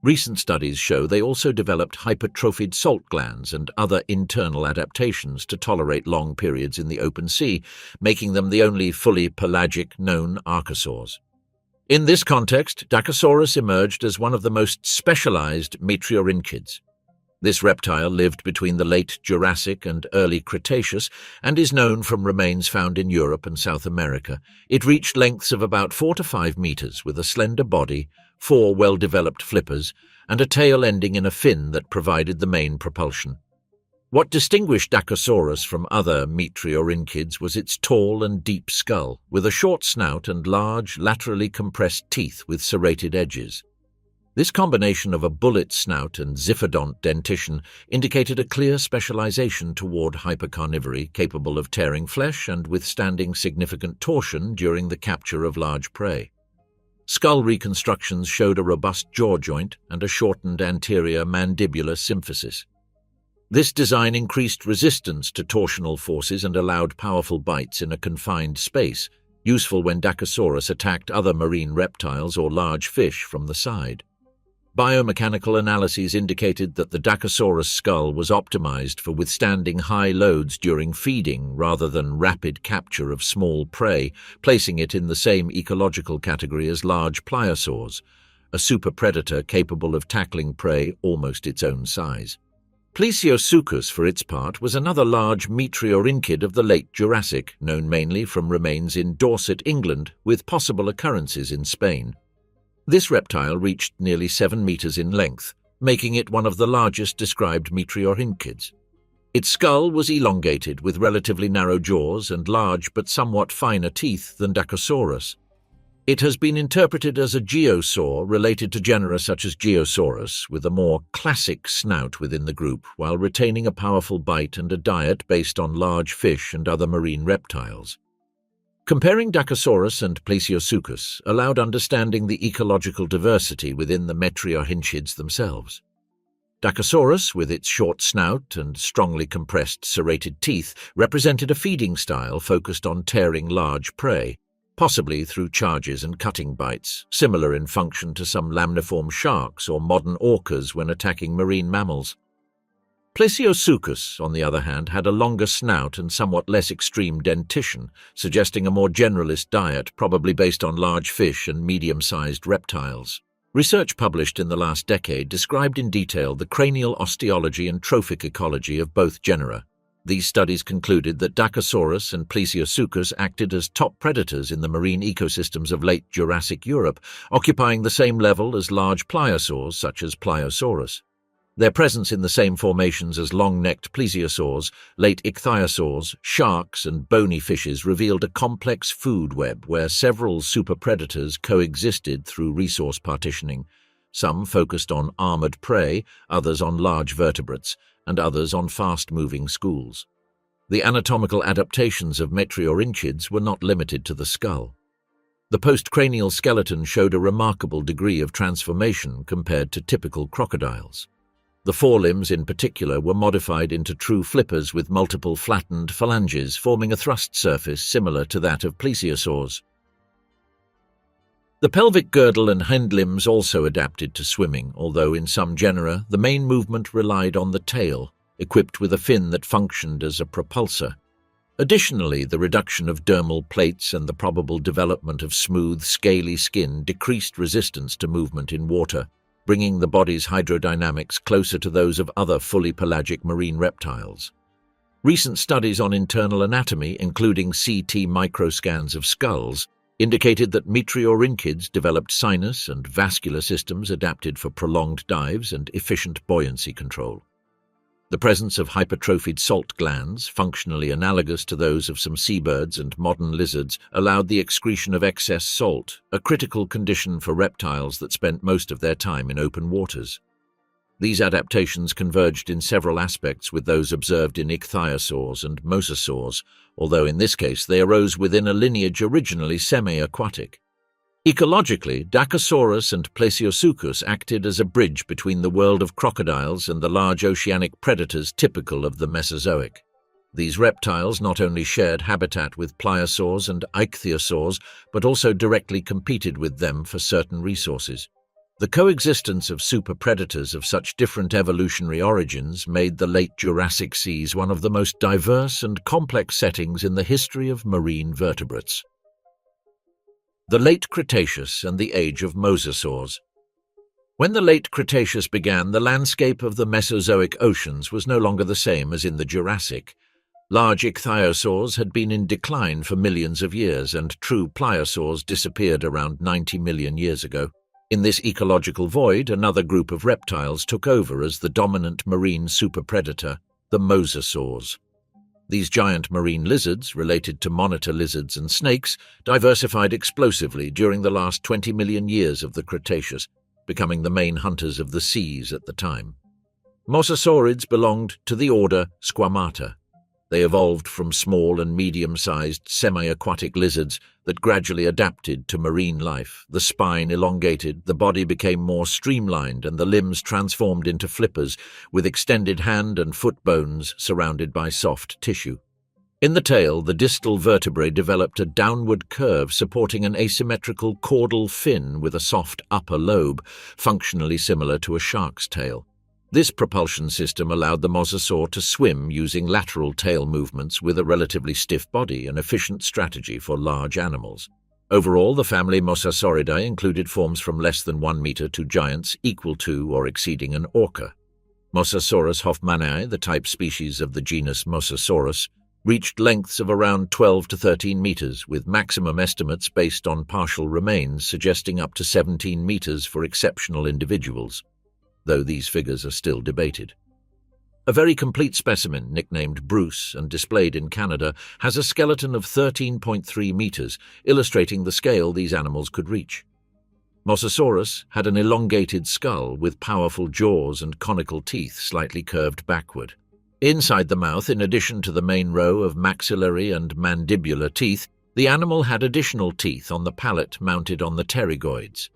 Recent studies show they also developed hypertrophied salt glands and other internal adaptations to tolerate long periods in the open sea, making them the only fully pelagic known archosaurs. In this context, Dinosaurs emerged as one of the most specialized metriorhynchids. This reptile lived between the late Jurassic and early Cretaceous and is known from remains found in Europe and South America. It reached lengths of about 4 to 5 meters with a slender body, 4 well-developed flippers, and a tail ending in a fin that provided the main propulsion. What distinguished Dinosaurus from other metriorhynchids was its tall and deep skull, with a short snout and large, laterally compressed teeth with serrated edges. This combination of a bullet snout and xiphodont dentition indicated a clear specialization toward hypercarnivory, capable of tearing flesh and withstanding significant torsion during the capture of large prey. Skull reconstructions showed a robust jaw joint and a shortened anterior mandibular symphysis. This design increased resistance to torsional forces and allowed powerful bites in a confined space, useful when Dinosaurus attacked other marine reptiles or large fish from the side. Biomechanical analyses indicated that the Dinosaurus skull was optimized for withstanding high loads during feeding rather than rapid capture of small prey, placing it in the same ecological category as large Plesiosaurs, a superpredator capable of tackling prey almost its own size. Plesiosaurus, for its part, was another large meteorhynchid of the late Jurassic, known mainly from remains in Dorset, England, with possible occurrences in Spain. This reptile reached nearly 7 meters in length, making it one of the largest described meteorhynchids. Its skull was elongated with relatively narrow jaws and large but somewhat finer teeth than Dinosaurus. It has been interpreted as a geosaur related to genera such as Ichthyosaurus, with a more classic snout within the group, while retaining a powerful bite and a diet based on large fish and other marine reptiles. Comparing Dinosaurus and Plesiosaurus allowed understanding the ecological diversity within the meteorhynchids themselves. Dinosaurus, with its short snout and strongly compressed serrated teeth, represented a feeding style focused on tearing large prey, possibly through charges and cutting bites, similar in function to some lamniform sharks or modern orcas when attacking marine mammals. Plesiosaurus, on the other hand, had a longer snout and somewhat less extreme dentition, suggesting a more generalist diet, probably based on large fish and medium-sized reptiles. Research published in the last decade described in detail the cranial osteology and trophic ecology of both genera. These studies concluded that Dinosaurus and Plesiosaurus acted as top predators in the marine ecosystems of late Jurassic Europe, occupying the same level as large pliosaurs such as Plesiosaurus. Their presence in the same formations as long-necked plesiosaurs, late ichthyosaurs, sharks, and bony fishes revealed a complex food web where several superpredators coexisted through resource partitioning, some focused on armored prey, others on large vertebrates, and others on fast-moving schools. The anatomical adaptations of meteorhynchids were not limited to the skull. The postcranial skeleton showed a remarkable degree of transformation compared to typical crocodiles. The forelimbs in particular were modified into true flippers with multiple flattened phalanges forming a thrust surface similar to that of plesiosaurs. The pelvic girdle and hind limbs also adapted to swimming, although in some genera the main movement relied on the tail, equipped with a fin that functioned as a propulsor. Additionally, the reduction of dermal plates and the probable development of smooth, scaly skin decreased resistance to movement in water, bringing the body's hydrodynamics closer to those of other fully pelagic marine reptiles. Recent studies on internal anatomy, including CT microscans of skulls, indicated that meteorhynchids developed sinus and vascular systems adapted for prolonged dives and efficient buoyancy control. The presence of hypertrophied salt glands, functionally analogous to those of some seabirds and modern lizards, allowed the excretion of excess salt, a critical condition for reptiles that spent most of their time in open waters. These adaptations converged in several aspects with those observed in ichthyosaurs and mosasaurs, although in this case they arose within a lineage originally semi-aquatic. Ecologically, Dinosaurus and Plesiosaurus acted as a bridge between the world of crocodiles and the large oceanic predators typical of the Mesozoic. These reptiles not only shared habitat with pliosaurs and ichthyosaurs, but also directly competed with them for certain resources. The coexistence of superpredators of such different evolutionary origins made the late Jurassic seas one of the most diverse and complex settings in the history of marine vertebrates. The Late Cretaceous and the Age of Mosasaurs. When the Late Cretaceous began, the landscape of the Mesozoic oceans was no longer the same as in the Jurassic. Large ichthyosaurs had been in decline for millions of years, and true pliosaurs disappeared around 90 million years ago. In this ecological void, another group of reptiles took over as the dominant marine superpredator, the mosasaurs. These giant marine lizards, related to monitor lizards and snakes, diversified explosively during the last 20 million years of the Cretaceous, becoming the main hunters of the seas at the time. Mosasaurids belonged to the order Squamata. They evolved from small and medium-sized semi-aquatic lizards that gradually adapted to marine life. The spine elongated, the body became more streamlined, and the limbs transformed into flippers, with extended hand and foot bones surrounded by soft tissue. In the tail, the distal vertebrae developed a downward curve supporting an asymmetrical caudal fin with a soft upper lobe, functionally similar to a shark's tail. This propulsion system allowed the mosasaur to swim using lateral tail movements with a relatively stiff body, an efficient strategy for large animals. Overall, the family Mosasauridae included forms from less than 1 meter to giants equal to or exceeding an orca. Mosasaurus hoffmanni, the type species of the genus Mosasaurus, reached lengths of around 12 to 13 meters, with maximum estimates based on partial remains suggesting up to 17 meters for exceptional individuals, though these figures are still debated. A very complete specimen, nicknamed Bruce and displayed in Canada, has a skeleton of 13.3 meters, illustrating the scale these animals could reach. Mosasaurus had an elongated skull with powerful jaws and conical teeth slightly curved backward. Inside the mouth, in addition to the main row of maxillary and mandibular teeth, the animal had additional teeth on the palate mounted on the pterygoids.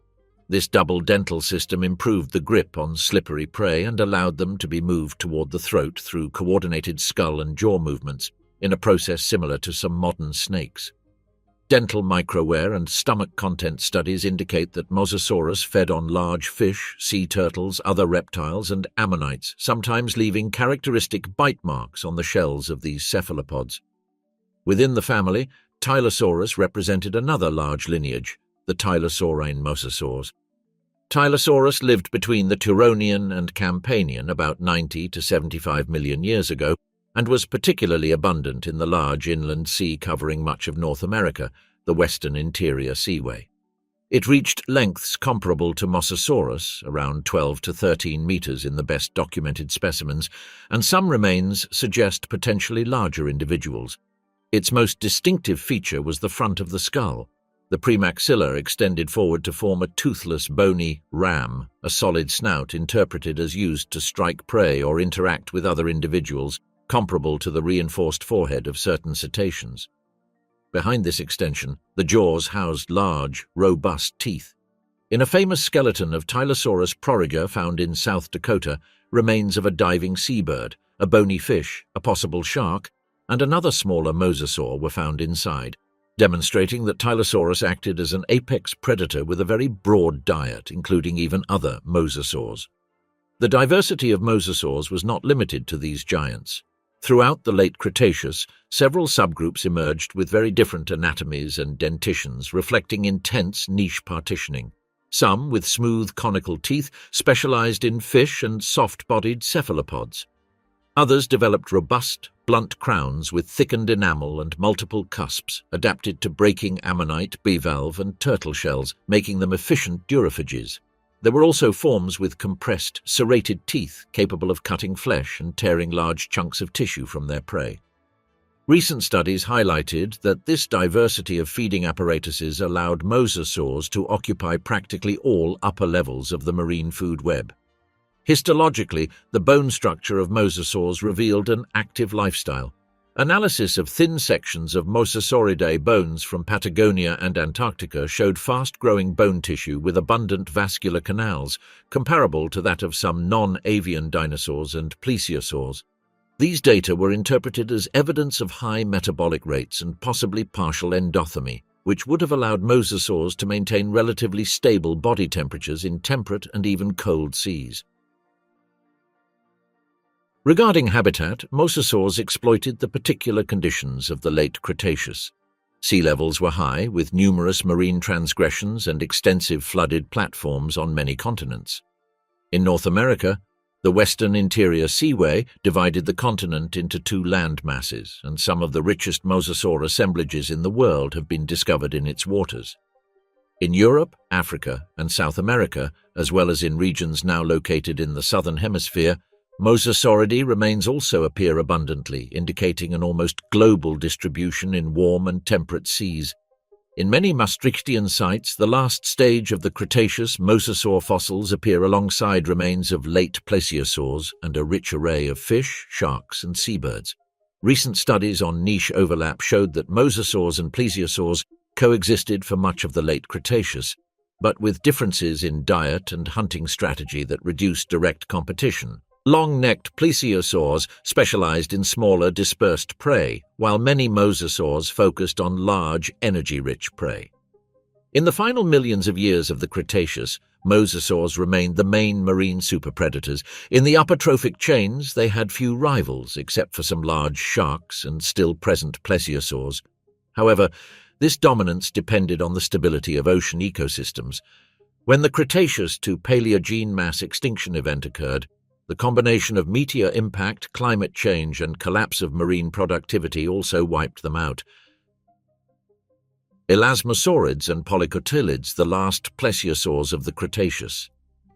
This double dental system improved the grip on slippery prey and allowed them to be moved toward the throat through coordinated skull and jaw movements, in a process similar to some modern snakes. Dental microwear and stomach content studies indicate that Mosasaurus fed on large fish, sea turtles, other reptiles, and ammonites, sometimes leaving characteristic bite marks on the shells of these cephalopods. Within the family, Tylosaurus represented another large lineage, the Tylosaurine mosasaurs. Tylosaurus lived between the Turonian and Campanian about 90 to 75 million years ago, and was particularly abundant in the large inland sea covering much of North America, the western interior seaway. It reached lengths comparable to Mosasaurus, around 12 to 13 meters in the best documented specimens, and some remains suggest potentially larger individuals. Its most distinctive feature was the front of the skull. The premaxilla extended forward to form a toothless, bony ram, a solid snout interpreted as used to strike prey or interact with other individuals, comparable to the reinforced forehead of certain cetaceans. Behind this extension, the jaws housed large, robust teeth. In a famous skeleton of Tylosaurus proriger found in South Dakota, remains of a diving seabird, a bony fish, a possible shark, and another smaller mosasaur were found inside, demonstrating that Tylosaurus acted as an apex predator with a very broad diet, including even other mosasaurs. The diversity of mosasaurs was not limited to these giants. Throughout the late Cretaceous, several subgroups emerged with very different anatomies and dentitions, reflecting intense niche partitioning. Some, with smooth conical teeth, specialized in fish and soft-bodied cephalopods. Others developed robust, blunt crowns with thickened enamel and multiple cusps, adapted to breaking ammonite, bivalve, and turtle shells, making them efficient durophages. There were also forms with compressed, serrated teeth capable of cutting flesh and tearing large chunks of tissue from their prey. Recent studies highlighted that this diversity of feeding apparatuses allowed mosasaurs to occupy practically all upper levels of the marine food web. Histologically, the bone structure of mosasaurs revealed an active lifestyle. Analysis of thin sections of Mosasauridae bones from Patagonia and Antarctica showed fast-growing bone tissue with abundant vascular canals, comparable to that of some non-avian dinosaurs and plesiosaurs. These data were interpreted as evidence of high metabolic rates and possibly partial endothermy, which would have allowed mosasaurs to maintain relatively stable body temperatures in temperate and even cold seas. Regarding habitat, mosasaurs exploited the particular conditions of the late Cretaceous. Sea levels were high, with numerous marine transgressions and extensive flooded platforms on many continents. In North America, the western interior seaway divided the continent into two land masses, and some of the richest mosasaur assemblages in the world have been discovered in its waters. In Europe, Africa, and South America, as well as in regions now located in the southern hemisphere, Mosasauridae remains also appear abundantly, indicating an almost global distribution in warm and temperate seas. In many Maastrichtian sites, the last stage of the Cretaceous mosasaur fossils appear alongside remains of late plesiosaurs and a rich array of fish, sharks, and seabirds. Recent studies on niche overlap showed that mosasaurs and plesiosaurs coexisted for much of the late Cretaceous, but with differences in diet and hunting strategy that reduced direct competition. Long-necked plesiosaurs specialized in smaller, dispersed prey, while many mosasaurs focused on large, energy-rich prey. In the final millions of years of the Cretaceous, mosasaurs remained the main marine superpredators. In the upper trophic chains, they had few rivals, except for some large sharks and still-present plesiosaurs. However, this dominance depended on the stability of ocean ecosystems. When the Cretaceous to Paleogene mass extinction event occurred, the combination of meteor impact, climate change, and collapse of marine productivity also wiped them out. Elasmosaurids and polycotylids, the last plesiosaurs of the Cretaceous.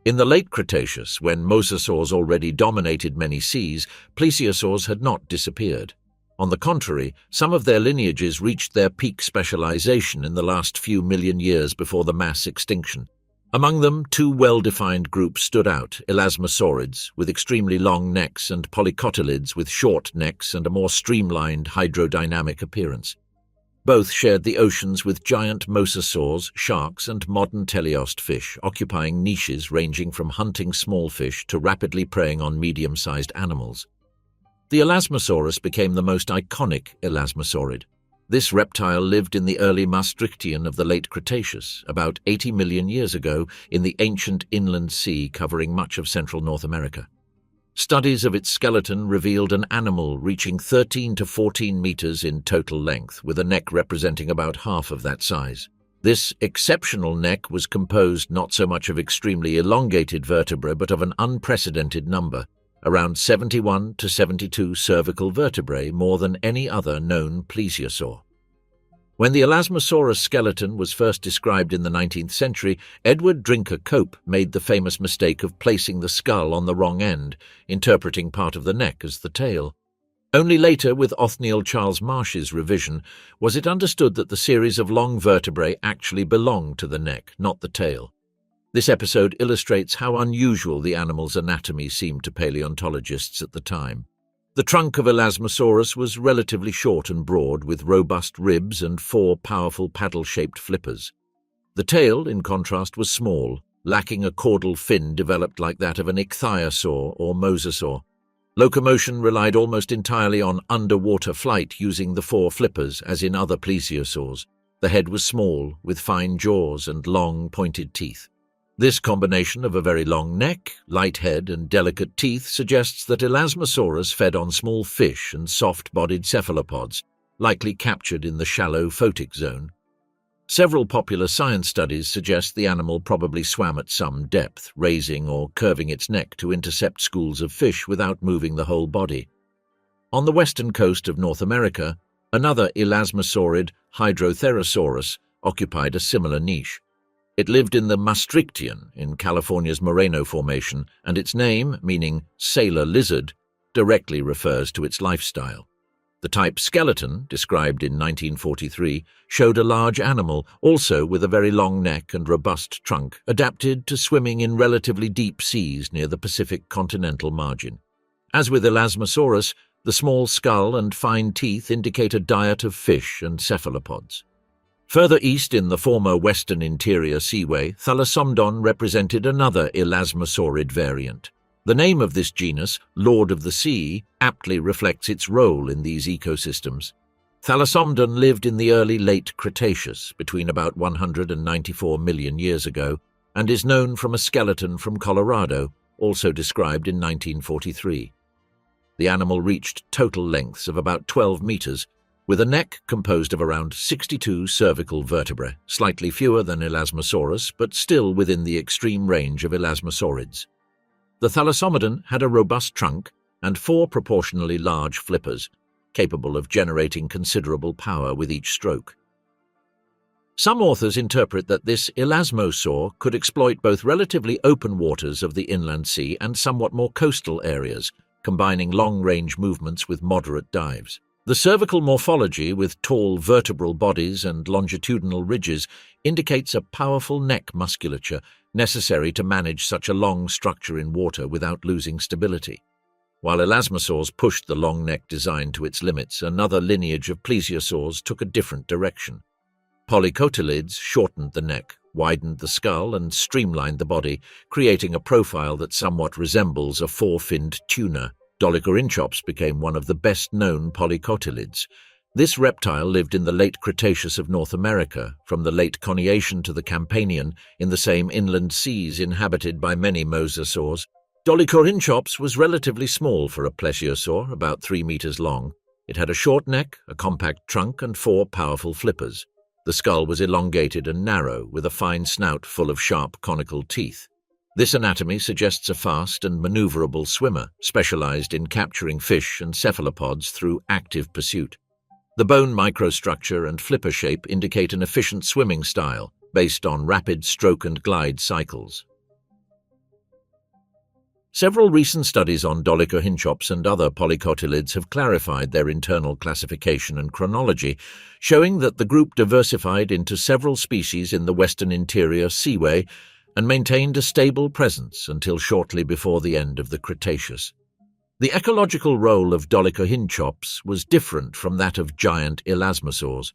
In the late Cretaceous, when mosasaurs already dominated many seas, plesiosaurs had not disappeared. On the contrary, some of their lineages reached their peak specialization in the last few million years before the mass extinction. Among them, two well-defined groups stood out: elasmosaurids, with extremely long necks, and polycotylids, with short necks and a more streamlined hydrodynamic appearance. Both shared the oceans with giant mosasaurs, sharks, and modern teleost fish, occupying niches ranging from hunting small fish to rapidly preying on medium-sized animals. The Elasmosaurus became the most iconic elasmosaurid. This reptile lived in the early Maastrichtian of the late Cretaceous, about 80 million years ago, in the ancient inland sea covering much of central North America. Studies of its skeleton revealed an animal reaching 13 to 14 meters in total length, with a neck representing about half of that size. This exceptional neck was composed not so much of extremely elongated vertebrae, but of an unprecedented number, around 71 to 72 cervical vertebrae, more than any other known plesiosaur. When the Elasmosaurus skeleton was first described in the 19th century, Edward Drinker Cope made the famous mistake of placing the skull on the wrong end, interpreting part of the neck as the tail. Only later, with Othniel Charles Marsh's revision, was it understood that the series of long vertebrae actually belonged to the neck, not the tail. This episode illustrates how unusual the animal's anatomy seemed to paleontologists at the time. The trunk of Elasmosaurus was relatively short and broad, with robust ribs and 4 powerful paddle-shaped flippers. The tail, in contrast, was small, lacking a caudal fin developed like that of an ichthyosaur or mosasaur. Locomotion relied almost entirely on underwater flight using the 4 flippers, as in other plesiosaurs. The head was small, with fine jaws and long, pointed teeth. This combination of a very long neck, light head, and delicate teeth suggests that Elasmosaurus fed on small fish and soft-bodied cephalopods, likely captured in the shallow photic zone. Several popular science studies suggest the animal probably swam at some depth, raising or curving its neck to intercept schools of fish without moving the whole body. On the western coast of North America, another elasmosaurid, Hydrotherosaurus, occupied a similar niche. It lived in the Maastrichtian in California's Moreno Formation, and its name, meaning sailor lizard, directly refers to its lifestyle. The type skeleton, described in 1943, showed a large animal, also with a very long neck and robust trunk, adapted to swimming in relatively deep seas near the Pacific continental margin. As with Elasmosaurus, the small skull and fine teeth indicate a diet of fish and cephalopods. Further east in the former Western Interior Seaway, Thalassomdon represented another elasmosaurid variant. The name of this genus, Lord of the Sea, aptly reflects its role in these ecosystems. Thalassomdon lived in the early late Cretaceous, between about 194 million years ago, and is known from a skeleton from Colorado, also described in 1943. The animal reached total lengths of about 12 meters, with a neck composed of around 62 cervical vertebrae, slightly fewer than Elasmosaurus, but still within the extreme range of elasmosaurids. The Thalassomodon had a robust trunk and 4 proportionally large flippers, capable of generating considerable power with each stroke. Some authors interpret that this elasmosaur could exploit both relatively open waters of the inland sea and somewhat more coastal areas, combining long-range movements with moderate dives. The cervical morphology, with tall vertebral bodies and longitudinal ridges, indicates a powerful neck musculature necessary to manage such a long structure in water without losing stability. While elasmosaurs pushed the long neck design to its limits, another lineage of plesiosaurs took a different direction. Polycotylids shortened the neck, widened the skull, and streamlined the body, creating a profile that somewhat resembles a four-finned tuna. Dolichorynchops became one of the best-known polycotylids. This reptile lived in the late Cretaceous of North America, from the late Coniacian to the Campanian, in the same inland seas inhabited by many mosasaurs. Dolichorynchops was relatively small for a plesiosaur, about 3 meters long. It had a short neck, a compact trunk, and 4 powerful flippers. The skull was elongated and narrow, with a fine snout full of sharp conical teeth. This anatomy suggests a fast and maneuverable swimmer, specialized in capturing fish and cephalopods through active pursuit. The bone microstructure and flipper shape indicate an efficient swimming style, based on rapid stroke and glide cycles. Several recent studies on dolichorynchops and other polycotylids have clarified their internal classification and chronology, showing that the group diversified into several species in the western interior seaway and maintained a stable presence until shortly before the end of the Cretaceous. The ecological role of dolichorynchops was different from that of giant elasmosaurs.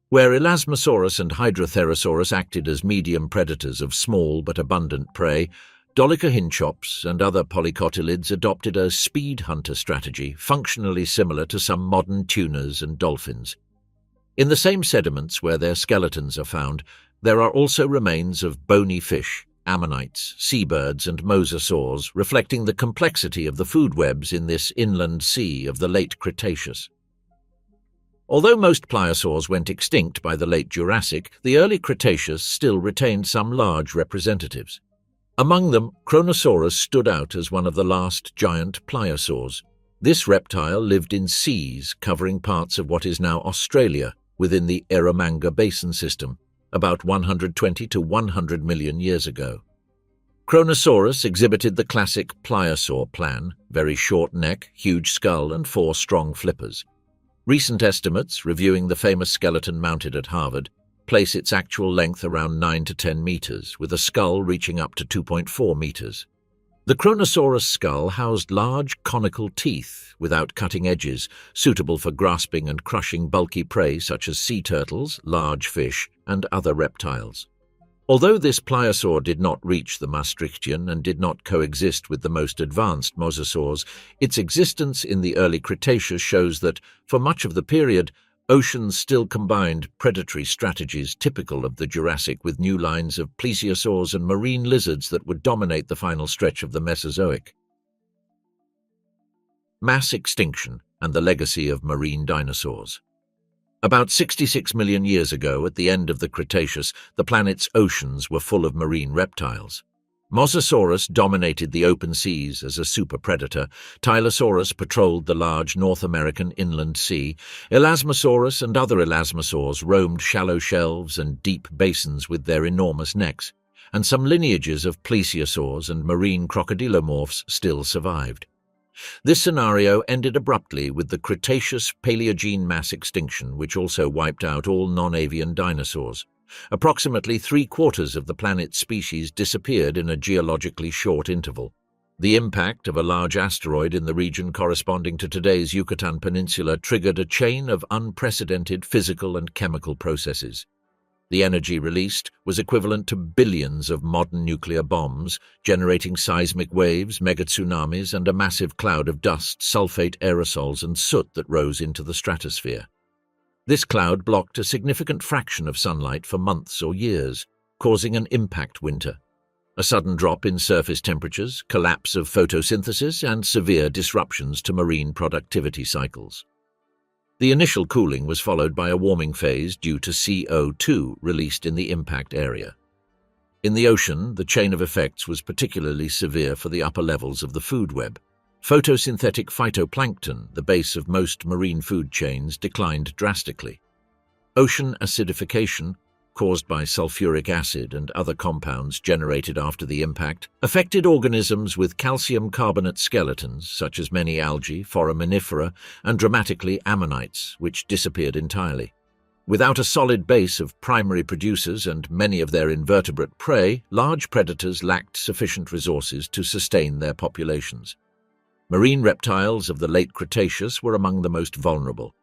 Where Elasmosaurus and Hydrotherosaurus acted as medium predators of small but abundant prey, dolichorynchops and other polycotylids adopted a speed hunter strategy functionally similar to some modern tunas and dolphins. In the same sediments where their skeletons are found, there are also remains of bony fish, ammonites, seabirds, and mosasaurs, reflecting the complexity of the food webs in this inland sea of the late Cretaceous. Although most pliosaurs went extinct by the late Jurassic, the early Cretaceous still retained some large representatives. Among them, Kronosaurus stood out as one of the last giant pliosaurs. This reptile lived in seas covering parts of what is now Australia within the Eromanga Basin system, about 120 to 100 million years ago. Kronosaurus exhibited the classic pliosaur plan, very short neck, huge skull, and 4 strong flippers. Recent estimates, reviewing the famous skeleton mounted at Harvard, place its actual length around 9 to 10 meters, with a skull reaching up to 2.4 meters. The Kronosaurus skull housed large conical teeth without cutting edges, suitable for grasping and crushing bulky prey such as sea turtles, large fish, and other reptiles. Although this pliosaur did not reach the Maastrichtian and did not coexist with the most advanced mosasaurs, its existence in the early Cretaceous shows that, for much of the period, oceans still combined predatory strategies typical of the Jurassic with new lines of plesiosaurs and marine lizards that would dominate the final stretch of the Mesozoic. Mass extinction and the legacy of marine dinosaurs. About 66 million years ago, at the end of the Cretaceous, the planet's oceans were full of marine reptiles. Mosasaurus dominated the open seas as a super-predator, Tylosaurus patrolled the large North American inland sea, Elasmosaurus and other elasmosaurs roamed shallow shelves and deep basins with their enormous necks, and some lineages of plesiosaurs and marine crocodilomorphs still survived. This scenario ended abruptly with the Cretaceous Paleogene mass extinction, which also wiped out all non-avian dinosaurs. Approximately 3/4 of the planet's species disappeared in a geologically short interval. The impact of a large asteroid in the region corresponding to today's Yucatan Peninsula triggered a chain of unprecedented physical and chemical processes. The energy released was equivalent to billions of modern nuclear bombs, generating seismic waves, megatsunamis, and a massive cloud of dust, sulfate aerosols, and soot that rose into the stratosphere. This cloud blocked a significant fraction of sunlight for months or years, causing an impact winter. A sudden drop in surface temperatures, collapse of photosynthesis, and severe disruptions to marine productivity cycles. The initial cooling was followed by a warming phase due to CO2 released in the impact area. In the ocean, the chain of effects was particularly severe for the upper levels of the food web. Photosynthetic phytoplankton, the base of most marine food chains, declined drastically. Ocean acidification, caused by sulfuric acid and other compounds generated after the impact, affected organisms with calcium carbonate skeletons, such as many algae, foraminifera, and dramatically ammonites, which disappeared entirely. Without a solid base of primary producers and many of their invertebrate prey, large predators lacked sufficient resources to sustain their populations. Marine reptiles of the late Cretaceous were among the most vulnerable.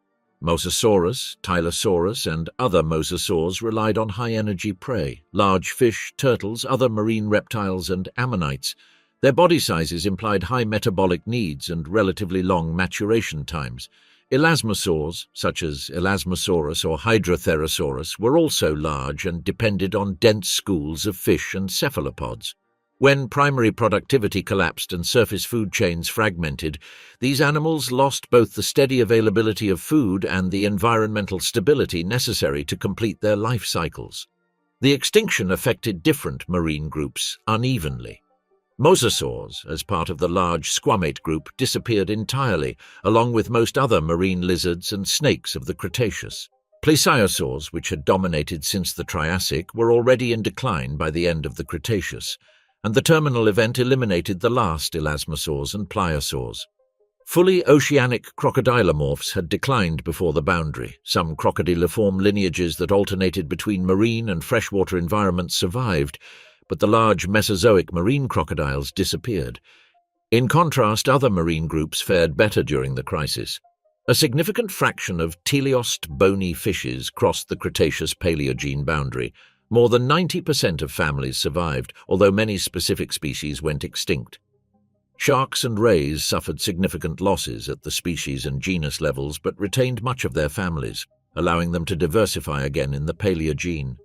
Mosasaurus, Tylosaurus, and other mosasaurs relied on high-energy prey, large fish, turtles, other marine reptiles, and ammonites. Their body sizes implied high metabolic needs and relatively long maturation times. Elasmosaurs, such as Elasmosaurus or Hydrotherosaurus, were also large and depended on dense schools of fish and cephalopods. When primary productivity collapsed and surface food chains fragmented, these animals lost both the steady availability of food and the environmental stability necessary to complete their life cycles. The extinction affected different marine groups unevenly. Mosasaurs, as part of the large squamate group, disappeared entirely, along with most other marine lizards and snakes of the Cretaceous. Plesiosaurs, which had dominated since the Triassic, were already in decline by the end of the Cretaceous, and the terminal event eliminated the last elasmosaurs and pliosaurs. Fully oceanic crocodilomorphs had declined before the boundary. Some crocodiliform lineages that alternated between marine and freshwater environments survived, but the large Mesozoic marine crocodiles disappeared. In contrast, other marine groups fared better during the crisis. A significant fraction of teleost bony fishes crossed the Cretaceous-Paleogene boundary. More than 90% of families survived, although many specific species went extinct. Sharks and rays suffered significant losses at the species and genus levels but retained much of their families, allowing them to diversify again in the Paleogene.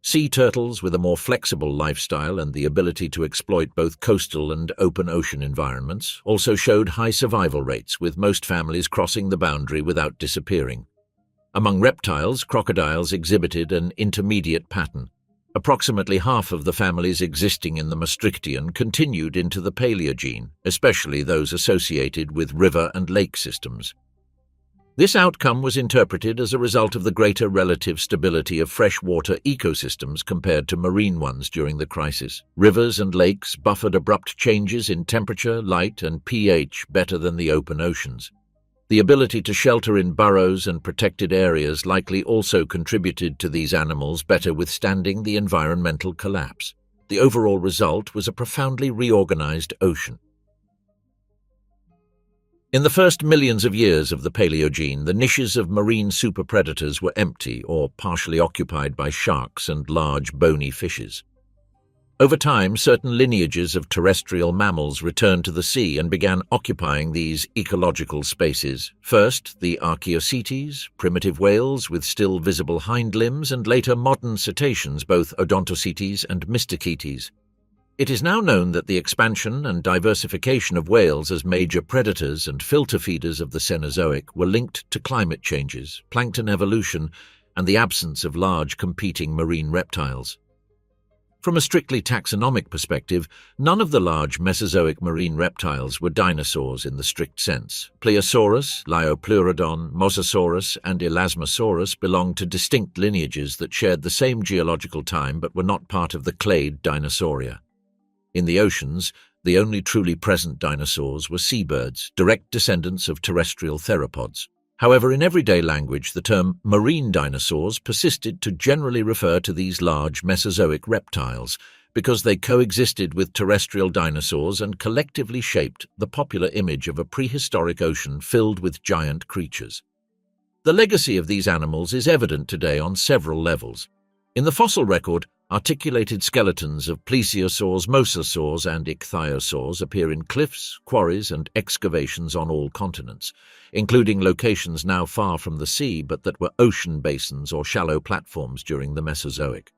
Sea turtles, with a more flexible lifestyle and the ability to exploit both coastal and open ocean environments, also showed high survival rates, with most families crossing the boundary without disappearing. Among reptiles, crocodiles exhibited an intermediate pattern. Approximately half of the families existing in the Maastrichtian continued into the Paleogene, especially those associated with river and lake systems. This outcome was interpreted as a result of the greater relative stability of freshwater ecosystems compared to marine ones during the crisis. Rivers and lakes buffered abrupt changes in temperature, light, and pH better than the open oceans. The ability to shelter in burrows and protected areas likely also contributed to these animals better withstanding the environmental collapse. The overall result was a profoundly reorganized ocean. In the first millions of years of the Paleogene, the niches of marine superpredators were empty or partially occupied by sharks and large bony fishes. Over time, certain lineages of terrestrial mammals returned to the sea and began occupying these ecological spaces. First, the Archaeocetes, primitive whales with still visible hind limbs, and later modern cetaceans, both Odontocetes and Mysticetes. It is now known that the expansion and diversification of whales as major predators and filter feeders of the Cenozoic were linked to climate changes, plankton evolution, and the absence of large competing marine reptiles. From a strictly taxonomic perspective, none of the large Mesozoic marine reptiles were dinosaurs in the strict sense. Plesiosaurus, Liopleurodon, Mosasaurus, and Elasmosaurus belonged to distinct lineages that shared the same geological time but were not part of the clade Dinosauria. In the oceans, the only truly present dinosaurs were seabirds, direct descendants of terrestrial theropods. However, in everyday language, the term marine dinosaurs persisted to generally refer to these large Mesozoic reptiles because they coexisted with terrestrial dinosaurs and collectively shaped the popular image of a prehistoric ocean filled with giant creatures. The legacy of these animals is evident today on several levels. In the fossil record, articulated skeletons of Plesiosaurs, Mosasaurs, and Ichthyosaurs appear in cliffs, quarries, and excavations on all continents, including locations now far from the sea but that were ocean basins or shallow platforms during the Mesozoic.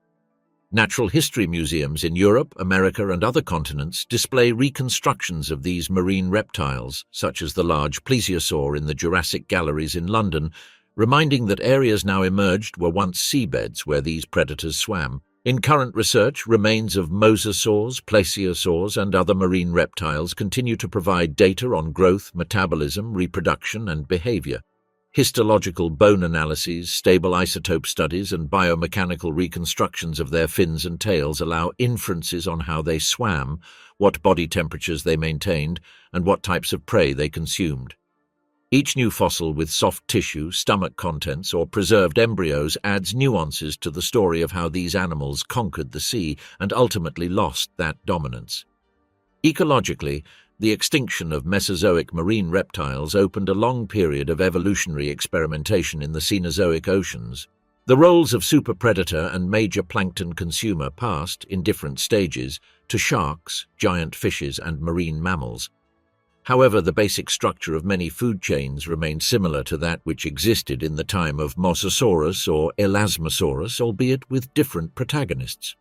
Natural history museums in Europe, America, and other continents display reconstructions of these marine reptiles, such as the large plesiosaur in the Jurassic galleries in London, reminding that areas now emerged were once seabeds where these predators swam. In current research, remains of mosasaurs, plesiosaurs, and other marine reptiles continue to provide data on growth, metabolism, reproduction, and behavior. Histological bone analyses, stable isotope studies, and biomechanical reconstructions of their fins and tails allow inferences on how they swam, what body temperatures they maintained, and what types of prey they consumed. Each new fossil with soft tissue, stomach contents, or preserved embryos adds nuances to the story of how these animals conquered the sea and ultimately lost that dominance. Ecologically, The extinction of Mesozoic marine reptiles opened a long period of evolutionary experimentation in the Cenozoic oceans. The roles of superpredator and major plankton consumer passed, in different stages, to sharks, giant fishes, and marine mammals. However, the basic structure of many food chains remained similar to that which existed in the time of Mosasaurus or Elasmosaurus, albeit with different protagonists.